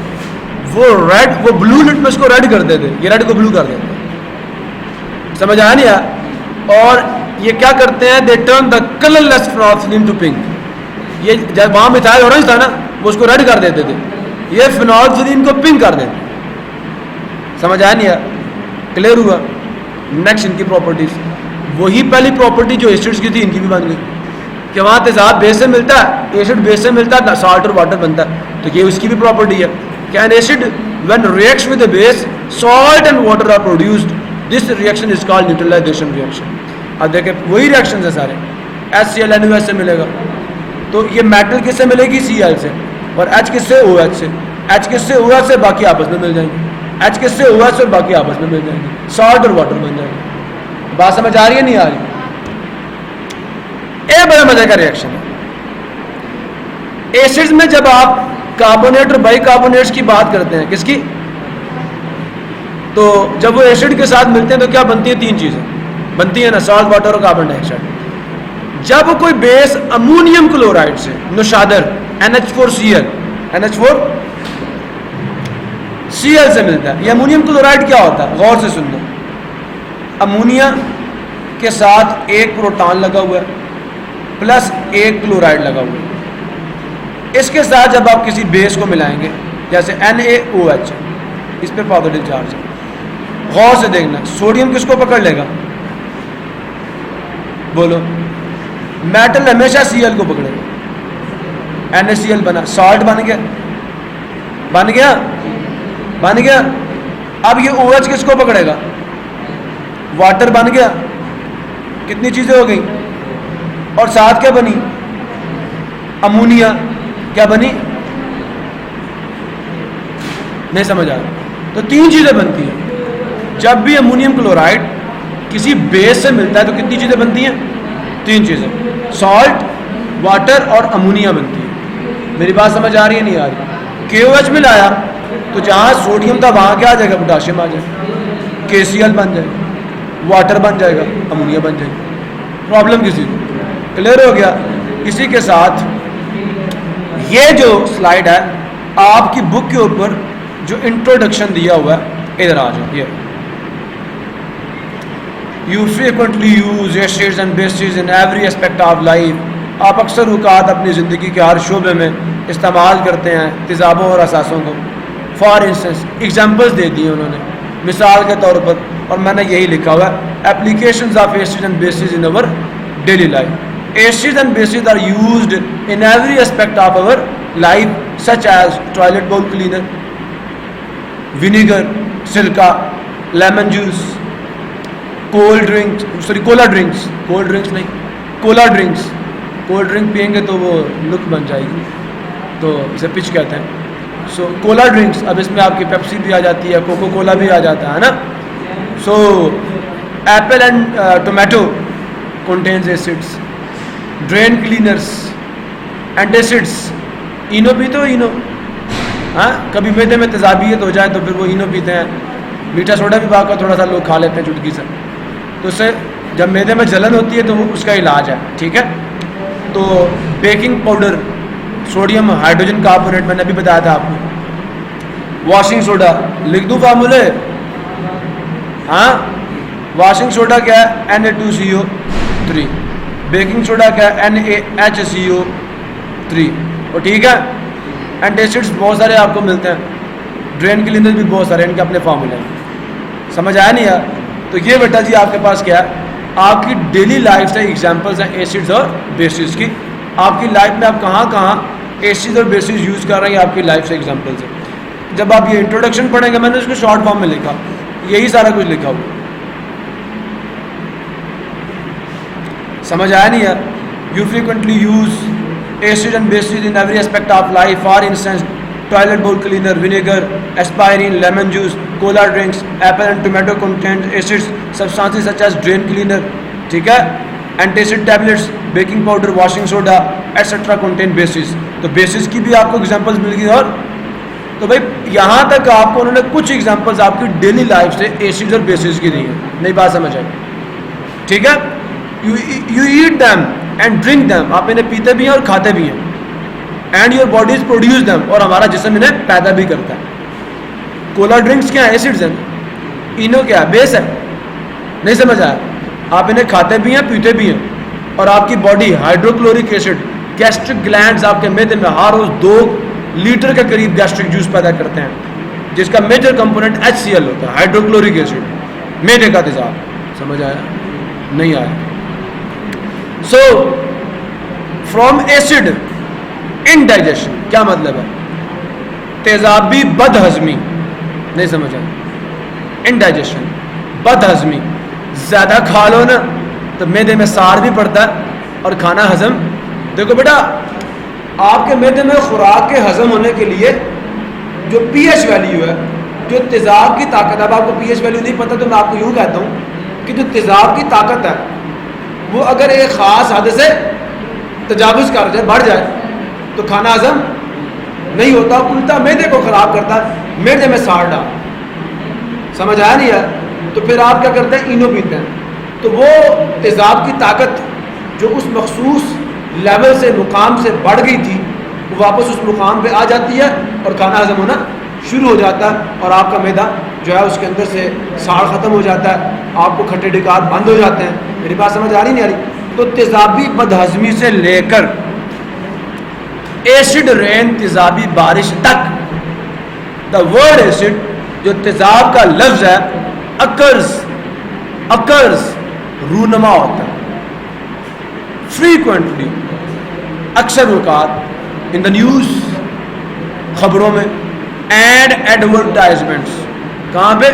वो रेड, वो ब्लू लिटमस को रेड कर देते, ये रेड को ब्लू कर देते, समझ आया नहीं आया। और ये क्या करते हैं, they turn the colourless phenolphthalein to pink. ये जब वहां मिथाइल ऑरेंज था ना, वो उसको रेड कर देते थे, ये फिनोल्फथलीन को पिंक कर देते। समझ आया नहीं आया, क्लियर हुआ। नेक्स्ट इनकी प्रॉपर्टीज, वही पहली प्रॉपर्टी जो एसिड्स की थी इनकी भी बन गई कि वहां तेजाब बेस से मिलता है, एसिड बेस से मिलता है, सॉल्ट और वाटर बनता है। तो ये उसकी भी प्रॉपर्टी है कि an acid when reacts with the base salt and water are produced, this reaction is called neutralisation reaction. अब देखें वही रिएक्शन है सारे, HCl NaOH से मिलेगा, तो ये मेटल किससे मिलेगी, Cl से, और H किससे, OH से। H किससे, OH से, बाकी आपस में मिल जाएंगे। H किससे, OH से, और बाकी आपस में मिल जाएंगे, सॉल्ट और वाटर बन जाएंगे। बात समझ आ रही है नहीं आ रही? एक बड़ा मजे का रिएक्शन है एसिड्स में। जब आप कार्बोनेट और बाइकार्बोनेट्स की बात करते हैं, किसकी, तो जब वो एसिड के साथ मिलते हैं तो क्या बनती है, तीन चीजें बनती है ना, सॉल्ट, वाटर और कार्बन डाइऑक्साइड। जब कोई बेस अमोनियम क्लोराइड से, नौशादर NH4Cl, NH4Cl से मिलता है, ये अमोनियम क्लोराइड क्या होता है, गौर से सुन लो। अमोनिया के साथ एक प्रोटॉन लगा हुआ है प्लस एक क्लोराइड लगा हुआ है। इसके साथ जब आप किसी बेस को मिलाएंगे, जैसे NaOH, इस पे पॉजिटिव चार्ज है, गौर से देखना, सोडियम किसको पकड़ लेगा, बोलो, मेटल हमेशा Cl को पकड़ेगा। NaCl बना, सॉल्ट बन गया, बन गया, बन गया। अब ये OH किसको पकड़ेगा, वाटर बन गया। कितनी चीजें हो गई, और साथ क्या बनी, अमोनिया, क्या बनी, नहीं समझ आ रहा। तो तीन चीजें बनती हैं जब भी अमोनियम क्लोराइड किसी बेस से मिलता है, तो कितनी चीजें बनती हैं, तीन चीजें, सॉल्ट, वाटर और अमोनिया बनती है। मेरी बात समझ आ रही है नहीं आ रही? KOH मिलाया तो जहां सोडियम था वहां क्या आ जाएगा, पोटाशियम आ जाएगा, KCl बन जाएगा, वाटर बन जाएगा, अमोनिया बन जाएगा। प्रॉब्लम किसी को क्लियर हो गया? इसी के साथ ये जो स्लाइड है आपकी बुक के ऊपर जो इंट्रोडक्शन दिया हुआ है, इधर आ जाओ। ये you frequently use acids and bases in every aspect of life. आप अक्सर औकात अपनी ज़िंदगी के हर शोबे में इस्तेमाल करते हैं तेज़ाबों और असासों को। फॉर इंस्टेंस एग्जाम्पल्स दे दिए उन्होंने मिसाल के तौर पर, और मैंने यही लिखा हुआ है, applications of acids and bases in our daily life. Acids and bases are used in every aspect of our life, such as toilet bowl cleaner, vinegar, सिरका, lemon juice, cold drinks, sorry cola drinks, cold drinks नहीं, cola drinks. Cold drink पियेंगे तो वो look बन जाएगी, तो इसे pitch कहते हैं। सो कोला ड्रिंक्स, अब इसमें आपकी पेप्सी भी आ जाती है, कोको कोला भी आ जाता है ना। So apple and tomato contains acids, drain cleaners, antacids, Eno पीते हो, इनो, हाँ कभी मैदे में तेजाबियत हो जाए तो फिर वो इनो पीते हैं। मीठा सोडा भी बाका थोड़ा सा लोग खा लेते हैं चुटकी से, तो उससे जब मैदे में जलन होती है तो वो उसका इलाज है, ठीक है। तो baking powder, sodium hydrogen carbonate, मैंने अभी बताया था आपको। वॉशिंग सोडा, लिख दूँ फार्मूले, हाँ वॉशिंग सोडा क्या है, Na2CO3, बेकिंग सोडा क्या है, NaHCO3, और ठीक है। एंटासिड्स बहुत सारे आपको मिलते हैं, ड्रेन क्लीनर भी बहुत सारे, इनके अपने फार्मूले हैं। समझ आया नहीं यार? तो ये बेटा जी आपके पास क्या है, आपकी डेली लाइफ से एग्जांपल्स हैं एसिड्स और बेसिस की। आपकी लाइफ में आप कहाँ कहाँ एसिड्स और बेसिस यूज़ कर रहे हैं, आपकी लाइफ से एग्जांपल्स हैं। जब आप ये इंट्रोडक्शन पढ़ेंगे, मैंने उसको शॉर्ट फॉर्म में लिखा, यही सारा कुछ लिखा हुआ। समझ आया नहीं यार? You frequently use acid and bases in every aspect of life, for instance toilet bowl cleaner, vinegar, aspirin, lemon juice, cola drinks, apple and tomato content acids, substances such as drain cleaner, ठीक है, antacid tablets, baking powder, washing soda etcetera contain bases. तो bases की भी आपको examples मिल गई। और तो भाई यहाँ तक आपको उन्होंने कुछ एग्जांपल्स आपकी डेली लाइफ से एसिड्स और बेसिस की दी है। नई बात समझ आई, ठीक है। You eat them and drink them, आप इन्हें पीते भी हैं और खाते भी हैं, and your bodies produce them, और हमारा जिस्म इन्हें पैदा भी करता है। कोला ड्रिंक्स क्या है? एसिड्स हैं। इनो क्या है? बेस है। नहीं समझ आया? आप इन्हें खाते भी हैं, पीते भी हैं, और आपकी body hydrochloric acid, gastric glands आपके मैदे में हर रोज 2 लीटर के करीब गैस्ट्रिक जूस पैदा करते हैं, जिसका मेजर कंपोनेंट HCl होता है, हाइड्रोक्लोरिक एसिड, मैदे का तेजाब। समझ आया? नहीं आया? सो फ्रॉम एसिड इनडाइजेशन, क्या मतलब है? तेजाबी बदहजमी। नहीं समझ आया? इनडाइजेशन, बदहजमी, ज्यादा खा लो ना तो मैदे में सार भी पड़ता है और खाना हजम। देखो बेटा, आपके मैदे में खुराक के हजम होने के लिए जो pH वैल्यू है, जो तेजाब की ताकत, अब आपको pH वैल्यू नहीं पता तो मैं आपको यूँ कहता हूँ कि जो तेजाब की ताकत है वो अगर एक ख़ास हद से तजावुज़ कर जाए, बढ़ जाए, तो खाना हजम नहीं होता, उल्टा मैदे को ख़राब करता है, मैदे में सार डाल। समझ आया नहीं यार? तो फिर आप क्या करते हैं? इनो पीते हैं। तो वो तेजाब की ताकत जो उस मखसूस लेवल से, मुकाम से बढ़ गई थी, वो वापस उस मुकाम पे आ जाती है और खाना हजम होना शुरू हो जाता है, और आपका मैदा जो है उसके अंदर से साड़ ख़त्म हो जाता है, आपको खट्टे ढिकार बंद हो जाते हैं। मेरी बात समझ आ रही नहीं आ रही? तो तेजाबी बदहजमी से लेकर एसिड रेन, तेजाबी बारिश तक, द वर्ड एसिड, जो तेजाब का लफ्ज है, अकर्स रूनमा होता है फ्रीक्वेंटली, अक्सर औकात, इन द न्यूज़, खबरों में, एड एडवर्टाइजमेंट्स। कहाँ पे?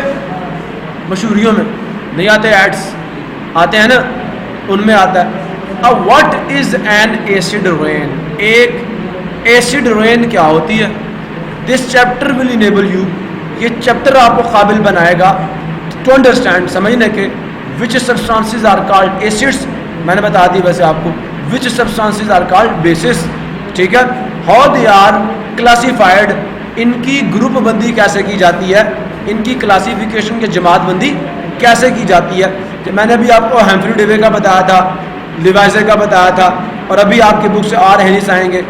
मशहूरियों में नहीं आते एड्स, आते हैं ना, उनमें आता है। अब what is an acid rain? एक एसिड रेन क्या होती है? This chapter will enable you, ये चैप्टर आपको काबिल बनाएगा टू अंडरस्टैंड, समझने के, विच सब्सटेंसेस आर कॉल्ड एसिड्स, मैंने बता दी वैसे आपको, विच सब्सटेंसेस आर कॉल्ड बेसिस, ठीक है, हाउ दे आर क्लासिफाइड, इनकी ग्रुप बंदी कैसे की जाती है, इनकी क्लासिफिकेशन की जमात बंदी कैसे की जाती है। कि मैंने अभी आपको हैम्फ्री डेवे का बताया था, लिवाइजे का बताया था, और अभी आपके बुक से आर हैरिस आएंगे,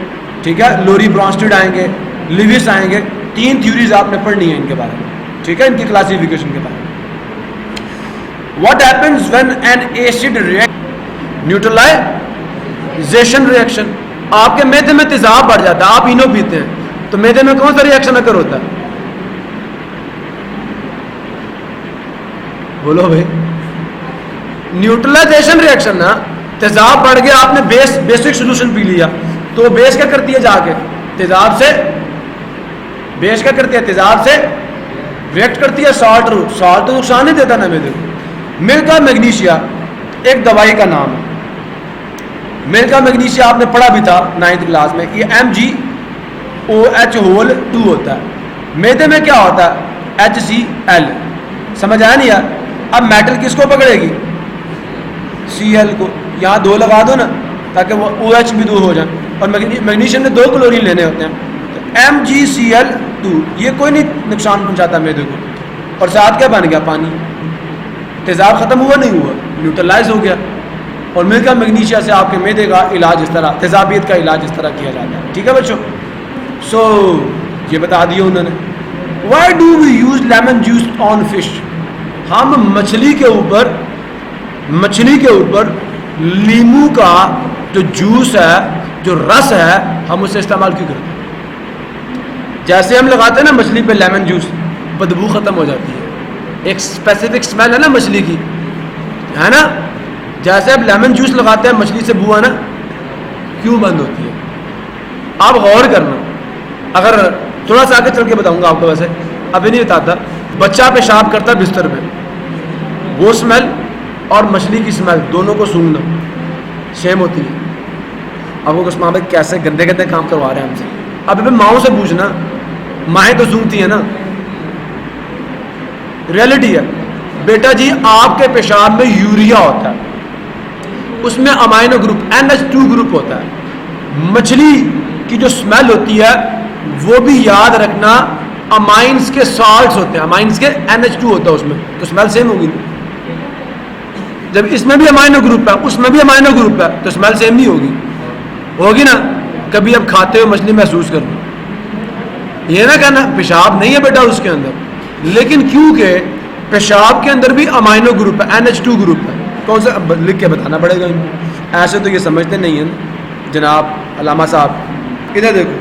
ठीक है, लोरी ब्रॉन्स्टेड आएंगे, लिविस आएंगे। 3 थ्योरीज आपने पढ़नी है इनके बारे में, ठीक है, इनकी क्लासिफिकेशन के बारे में। What happens when an acid react? Neutralisation reaction. आपके मैदे में तेजाब बढ़ जाता है, आप इनो पीते हैं, तो मैदे में कौन सा रिएक्शन अगर होता है? बोलो भाई। न्यूट्रलाइजेशन रिएक्शन ना, तेजाब बढ़ गया, आपने बेसिक सोल्यूशन पी लिया, तो बेस क्या करती है? जाके तेजाब से, बेस क्या करती है? तेजाब से रिएक्ट करती है सॉल्ट तो नुकसान नहीं देता ना मैदे को। मिल्का मैग्नीशिया एक दवाई का नाम है। मिल्का मैग्नीशिया आपने पढ़ा भी था 9th क्लास में, ये MgOH2 होता है। मैदे में क्या होता है? HCl। समझ आया नहीं यार? अब मेटल किसको पकड़ेगी? Cl को। यहाँ 2 लगा दो ना, ताकि वो OH भी दूर हो जाए, और मैग्नीशियम में 2 क्लोरीन लेने होते हैं, तो MgCl2, ये कोई नहीं नुकसान पहुँचाता मैदे को। और साथ क्या बन गया? पानी। तेजाब ख़त्म हुआ नहीं हुआ? न्यूट्रलाइज हो गया। और मिल्का मैग्नीशिया से आपके मैदे का इलाज इस तरह, तेजाबियत का इलाज इस तरह किया जाता है, ठीक है बच्चों? सो ये बता दिया उन्होंने। Why do we use lemon juice on fish? हम मछली के ऊपर लीमू का जो जूस है, जो रस है, हम उसे इस्तेमाल क्यों करते हैं? जैसे हम लगाते हैं ना मछली पे लेमन जूस, बदबू ख़त्म हो जाती है, एक स्पेसिफिक स्मेल है ना मछली की, है ना? जैसे आप लेमन जूस लगाते हैं, मछली से बू आना क्यों बंद होती है? आप गौर करना, अगर थोड़ा सा आगे चल के बताऊंगा आपको, वैसे अभी नहीं बताता। बच्चा पेशाब करता बिस्तर में, वो स्मेल और मछली की स्मेल दोनों को सूंघना सेम होती है। अब वो माँ भाई कैसे गंदे गंदे काम करवा रहे हैं हमसे। अब माओ से पूछना, माएँ तो सूंघती है ना, रियलिटी है बेटा जी। आपके पेशाब में यूरिया होता है, उसमें अमाइनो ग्रुप NH2 ग्रुप होता है। मछली की जो स्मेल होती है वो भी याद रखना, अमाइंस के सॉल्ट्स होते हैं, अमाइंस के NH2 होता है उसमें, तो स्मेल सेम होगी। जब इसमें भी अमाइनो ग्रुप है, उसमें भी अमाइनो ग्रुप है, तो स्मेल सेम नहीं होगी, होगी ना? कभी अब खाते हुए मछली महसूस करना, ये ना कहना पेशाब नहीं है बेटा उसके अंदर, लेकिन क्योंकि पेशाब के अंदर भी अमाइनो ग्रुप है, NH2 ग्रुप है। कौन सा लिख के बताना पड़ेगा इनको, ऐसे तो ये समझते नहीं है जनाब अलामा साहब। इधर देखो,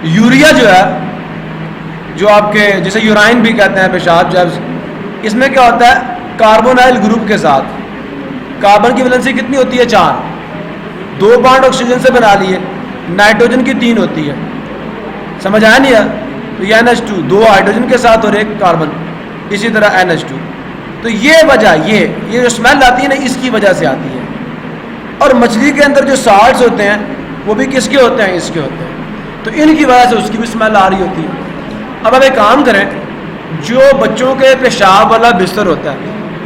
यूरिया जो है, जो आपके जैसे यूराइन भी कहते हैं पेशाब, जब इसमें क्या होता है, कार्बोनाइल ग्रुप के साथ कार्बन की वैलेंसी कितनी होती है, 4, 2 बॉन्ड ऑक्सीजन से बना लिए, नाइट्रोजन की 3 होती है, समझ आया नहीं है? तो ये NH2, 2 हाइड्रोजन के साथ और 1 कार्बन, इसी तरह NH2। तो ये वजह, ये जो स्मेल आती है ना, इसकी वजह से आती है। और मछली के अंदर जो साल्ट्स होते हैं वो भी किसके होते हैं, इसके होते हैं, तो इनकी वजह से उसकी भी स्मेल आ रही होती है। अब एक काम करें, जो बच्चों के पेशाब वाला बिस्तर होता है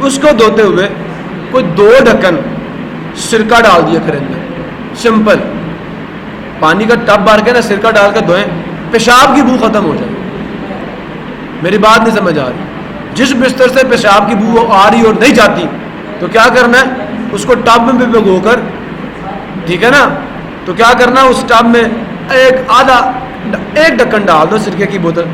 उसको धोते हुए कोई 2 ढक्कन सिरका डाल दिया फिर अंदर, सिंपल पानी का टब भर के ना सिरका डाल कर धोएं, पेशाब की बू खत्म हो जाए। मेरी बात नहीं समझ आ रही? जिस बिस्तर से पेशाब की बू आ रही और नहीं जाती, तो क्या करना है, उसको टब में भिगो कर, ठीक है ना, तो क्या करना, उस टब में एक ढक्कन डाल दो सिरके की बोतल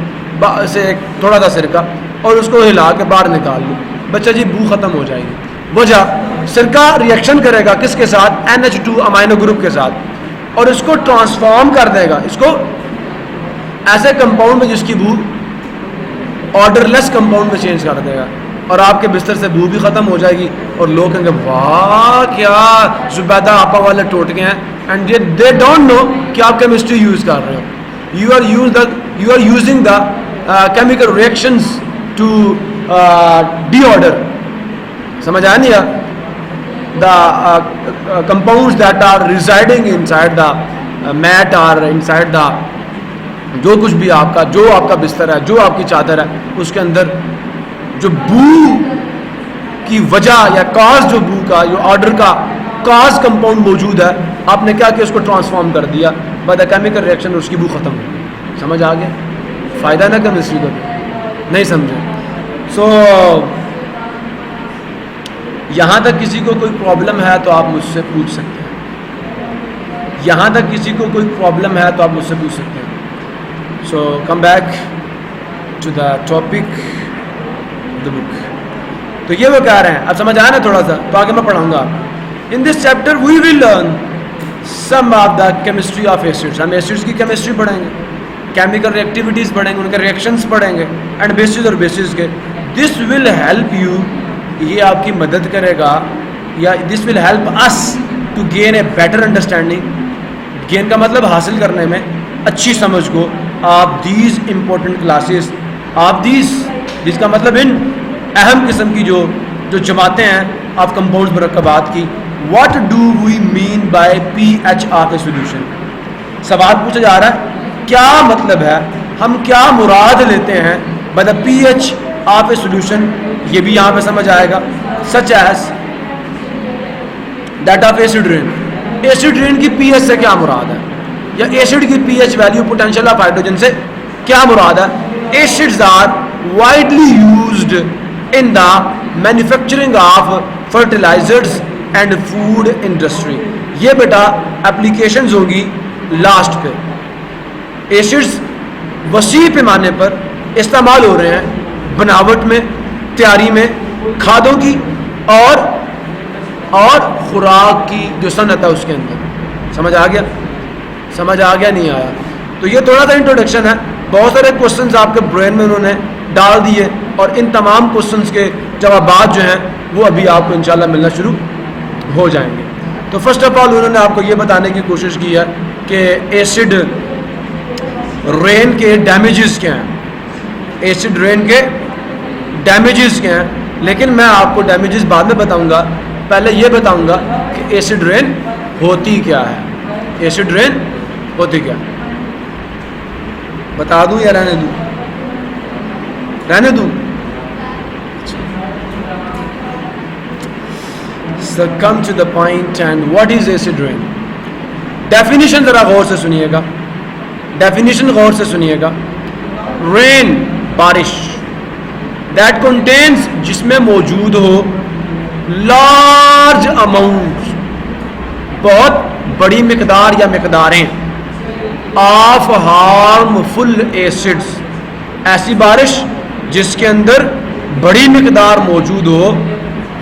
से, थोड़ा सा सिरका, और उसको हिला के बाहर निकाल लो, बच्चा जी बू खत्म हो जाएगी। वजह, सिरका रिएक्शन करेगा किसके साथ, NH2 अमाइनो ग्रुप के साथ, और इसको ट्रांसफॉर्म कर देगा, इसको ऐसे कंपाउंड में जिसकी बू ऑर्डरलेस कंपाउंड में चेंज कर देगा, और आपके बिस्तर से बू भी खत्म हो जाएगी। और लोग कहेंगे वाह क्या जुबैदा आपा वाले टोटके हैं, एंड दे डोंट नो कि आप केमिस्ट्री यूज कर रहे हो। You are using the chemical reactions to disorder, समझ आया नहीं? The compounds that are residing inside the mat are inside the, जो कुछ भी आपका, जो आपका बिस्तर है, जो आपकी चादर है, उसके अंदर जो बू की वजह या काज, जो बू का, जो ऑर्डर का काज कंपाउंड मौजूद है, आपने क्या किया, उसको ट्रांसफॉर्म कर दिया बाय द केमिकल रिएक्शन, उसकी बू खत्म हो गई। समझ आ गया? फ़ायदा ना केमिस्ट्री का, नहीं समझे? सो यहाँ तक किसी को कोई प्रॉब्लम है तो आप मुझसे पूछ सकते हैं, यहाँ तक किसी को कोई प्रॉब्लम है तो आप मुझसे पूछ सकते हैं। So come back to the topic the book. तो ये वो कह रहे हैं, अब समझ आया ना थोड़ा सा, तो आगे मैं पढ़ाऊंगा। In this chapter we will learn some of the chemistry of acids. हम एसिड्स की केमिस्ट्री पढ़ेंगे, केमिकल रिएक्टिविटीज़ पढ़ेंगे, उनके रिएक्शंस पढ़ेंगे, एंड बेसिस और बेसिस के। दिस विल हेल्प यू, ये आपकी मदद करेगा, या this will help us to gain a better understanding. Gain का मतलब हासिल करने में, अच्छी समझ को, आप दीज इम्पोर्टेंट क्लासेस, आप दीज का मतलब इन अहम किस्म की जो जमातें हैं आप कंपाउंड्स मरकबात की। What do we mean by pH of a solution? सवाल पूछा जा रहा है, क्या मतलब है, हम क्या मुराद लेते हैं by the pH of a solution? ये भी यहाँ पे समझ आएगा। Such as that of acid rain, acid rain की pH से क्या मुराद है, या एसिड की pH value potential of hydrogen से क्या मुराद है? Acids are widely used in the manufacturing of fertilisers and food industry. ये बेटा एप्लीकेशंस होंगी लास्ट पे। एसिड्स वसी पैमाने पर इस्तेमाल हो रहे हैं बनावट में, तैयारी में, खादों की और खुराक की जो सनत है उसके अंदर। समझ आ गया? समझ आ गया नहीं आया? तो ये थोड़ा सा इंट्रोडक्शन है। बहुत सारे क्वेश्चंस आपके ब्रेन में उन्होंने डाल दिए, और इन तमाम क्वेश्चंस के जवाबात जो हैं वो अभी आपको इंशाल्लाह मिलना शुरू हो जाएंगे। तो फर्स्ट ऑफ ऑल उन्होंने आपको ये बताने की कोशिश की है कि एसिड रेन के डैमेजेस क्या हैं, एसिड रेन के डैमेजेस क्या हैं। लेकिन मैं आपको डैमेजेस बाद में बताऊंगा, पहले ये बताऊंगा कि एसिड रेन होती क्या है। एसिड रेन होती क्या, बता दूं या रहने दूं? रहने दूं? So come to the point, and what is acid rain? Definition जरा गौर से सुनिएगा, डेफिनेशन गौर से सुनिएगा। रेन बारिश, दैट कंटेन्स जिसमें मौजूद हो लार्ज अमाउंट, बहुत बड़ी मिकदार या मिकदारें ऑफ हार्मफुल एसिड्स, ऐसी बारिश जिसके अंदर बड़ी मिकदार मौजूद हो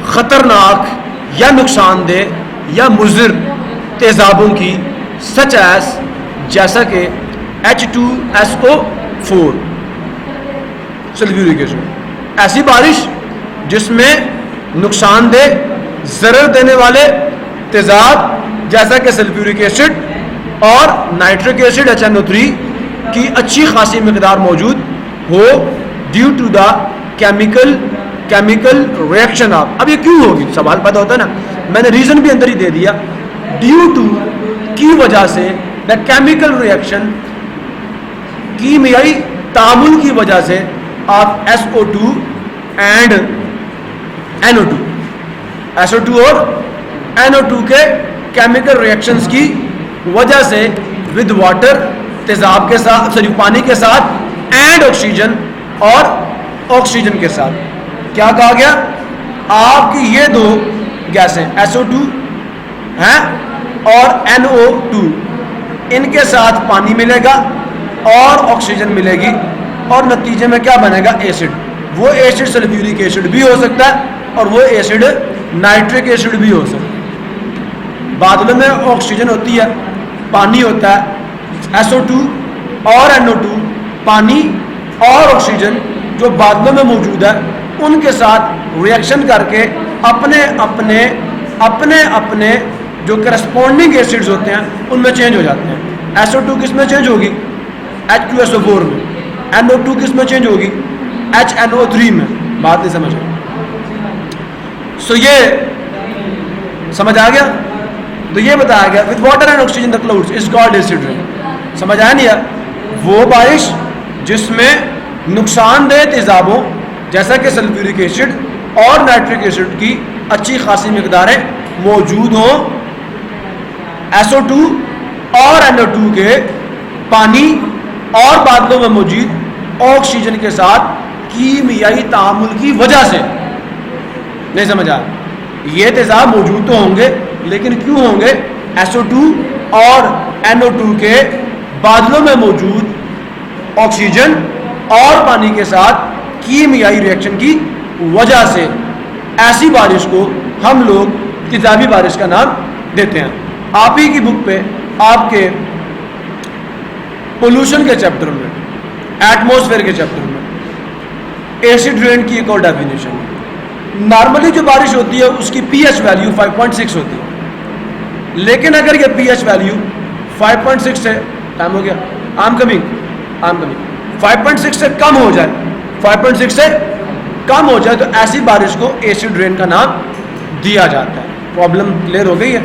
ख़तरनाक या नुकसानदेह या मुज़िर तेज़ाबों की, सच एस जैसा कि H2SO4 सल्फ्यूरिक एसिड, ऐसी बारिश जिसमें नुकसानदेह ज़रर देने वाले तेज़ाब जैसा कि सल्फ्यूरिक एसिड और नाइट्रिक एसिड HNO3 की अच्छी खासी मिकदार मौजूद हो due to the chemical reaction of. अब ये क्यों होगी, सवाल पैदा होता है ना, मैंने रीजन भी अंदर ही दे दिया, ड्यू टू की वजह से, द केमिकल रिएक्शन कीमियाई तामुल की वजह से of SO2 and NO2, SO2 और NO2 के केमिकल रिएक्शंस की वजह से विद वाटर, तेजाब के साथ, सॉरी पानी के साथ, एंड ऑक्सीजन और ऑक्सीजन के साथ, क्या कहा गया, आपकी ये दो गैसें SO2 हैं और NO2, इनके साथ पानी मिलेगा और ऑक्सीजन मिलेगी और नतीजे में क्या बनेगा, एसिड। वो एसिड सल्फ्यूरिक एसिड भी हो सकता है और वो एसिड नाइट्रिक एसिड भी हो सकता है। बादलों में ऑक्सीजन होती है, पानी होता है, SO2 और NO2, पानी और ऑक्सीजन जो बादलों में मौजूद है उनके साथ रिएक्शन करके अपने अपने जो करस्पॉन्डिंग एसिड्स होते हैं उनमें चेंज हो जाते हैं। SO2 किस में चेंज होगी, H2SO4 में, NO2 किस में चेंज होगी, HNO3 में। बात नहीं समझ आई। सो ये समझ आ गया, तो ये बताया गया with water and oxygen the clouds is called acid rain. समझ आया नहीं यार, वो बारिश जिसमें नुकसानदेह तेजाबों जैसा कि सल्फ्यूरिक एसिड और नाइट्रिक एसिड की अच्छी खासी मिकदारें मौजूद हों, SO2 और NO2 के पानी और बादलों में मौजूद ऑक्सीजन के साथ कीमियाई तामुल की वजह से। नहीं समझ आया, ये तेजाब मौजूद तो होंगे लेकिन क्यों होंगे, SO2 और NO2 के बादलों में मौजूद ऑक्सीजन और पानी के साथ कीमियाई रिएक्शन की वजह से। ऐसी बारिश को हम लोग तेजाबी बारिश का नाम देते हैं। आप ही की बुक पे आपके पोल्यूशन के चैप्टर में, एटमॉस्फेयर के चैप्टर में एसिड रेन की एक और डेफिनेशन। नॉर्मली जो बारिश होती है उसकी pH वैल्यू 5.6 होती है, लेकिन अगर ये pH वैल्यू 5.6 से, टाइम हो गया, आम कमिंग 5.6 से कम हो जाए, 5.6 से कम हो जाए तो ऐसी बारिश को एसिड रेन का नाम दिया जाता है। प्रॉब्लम क्लियर हो गई है,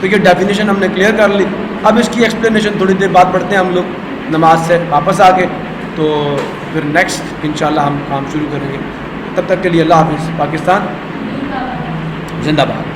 तो ये डेफिनेशन हमने क्लियर कर ली। अब इसकी एक्सप्लेनेशन थोड़ी देर बाद पढ़ते हैं हम लोग नमाज से वापस आके, तो फिर नेक्स्ट इंशाल्लाह हम काम शुरू करेंगे। तब तक के लिए अल्लाह हाफिज़। पाकिस्तान जिंदाबाद।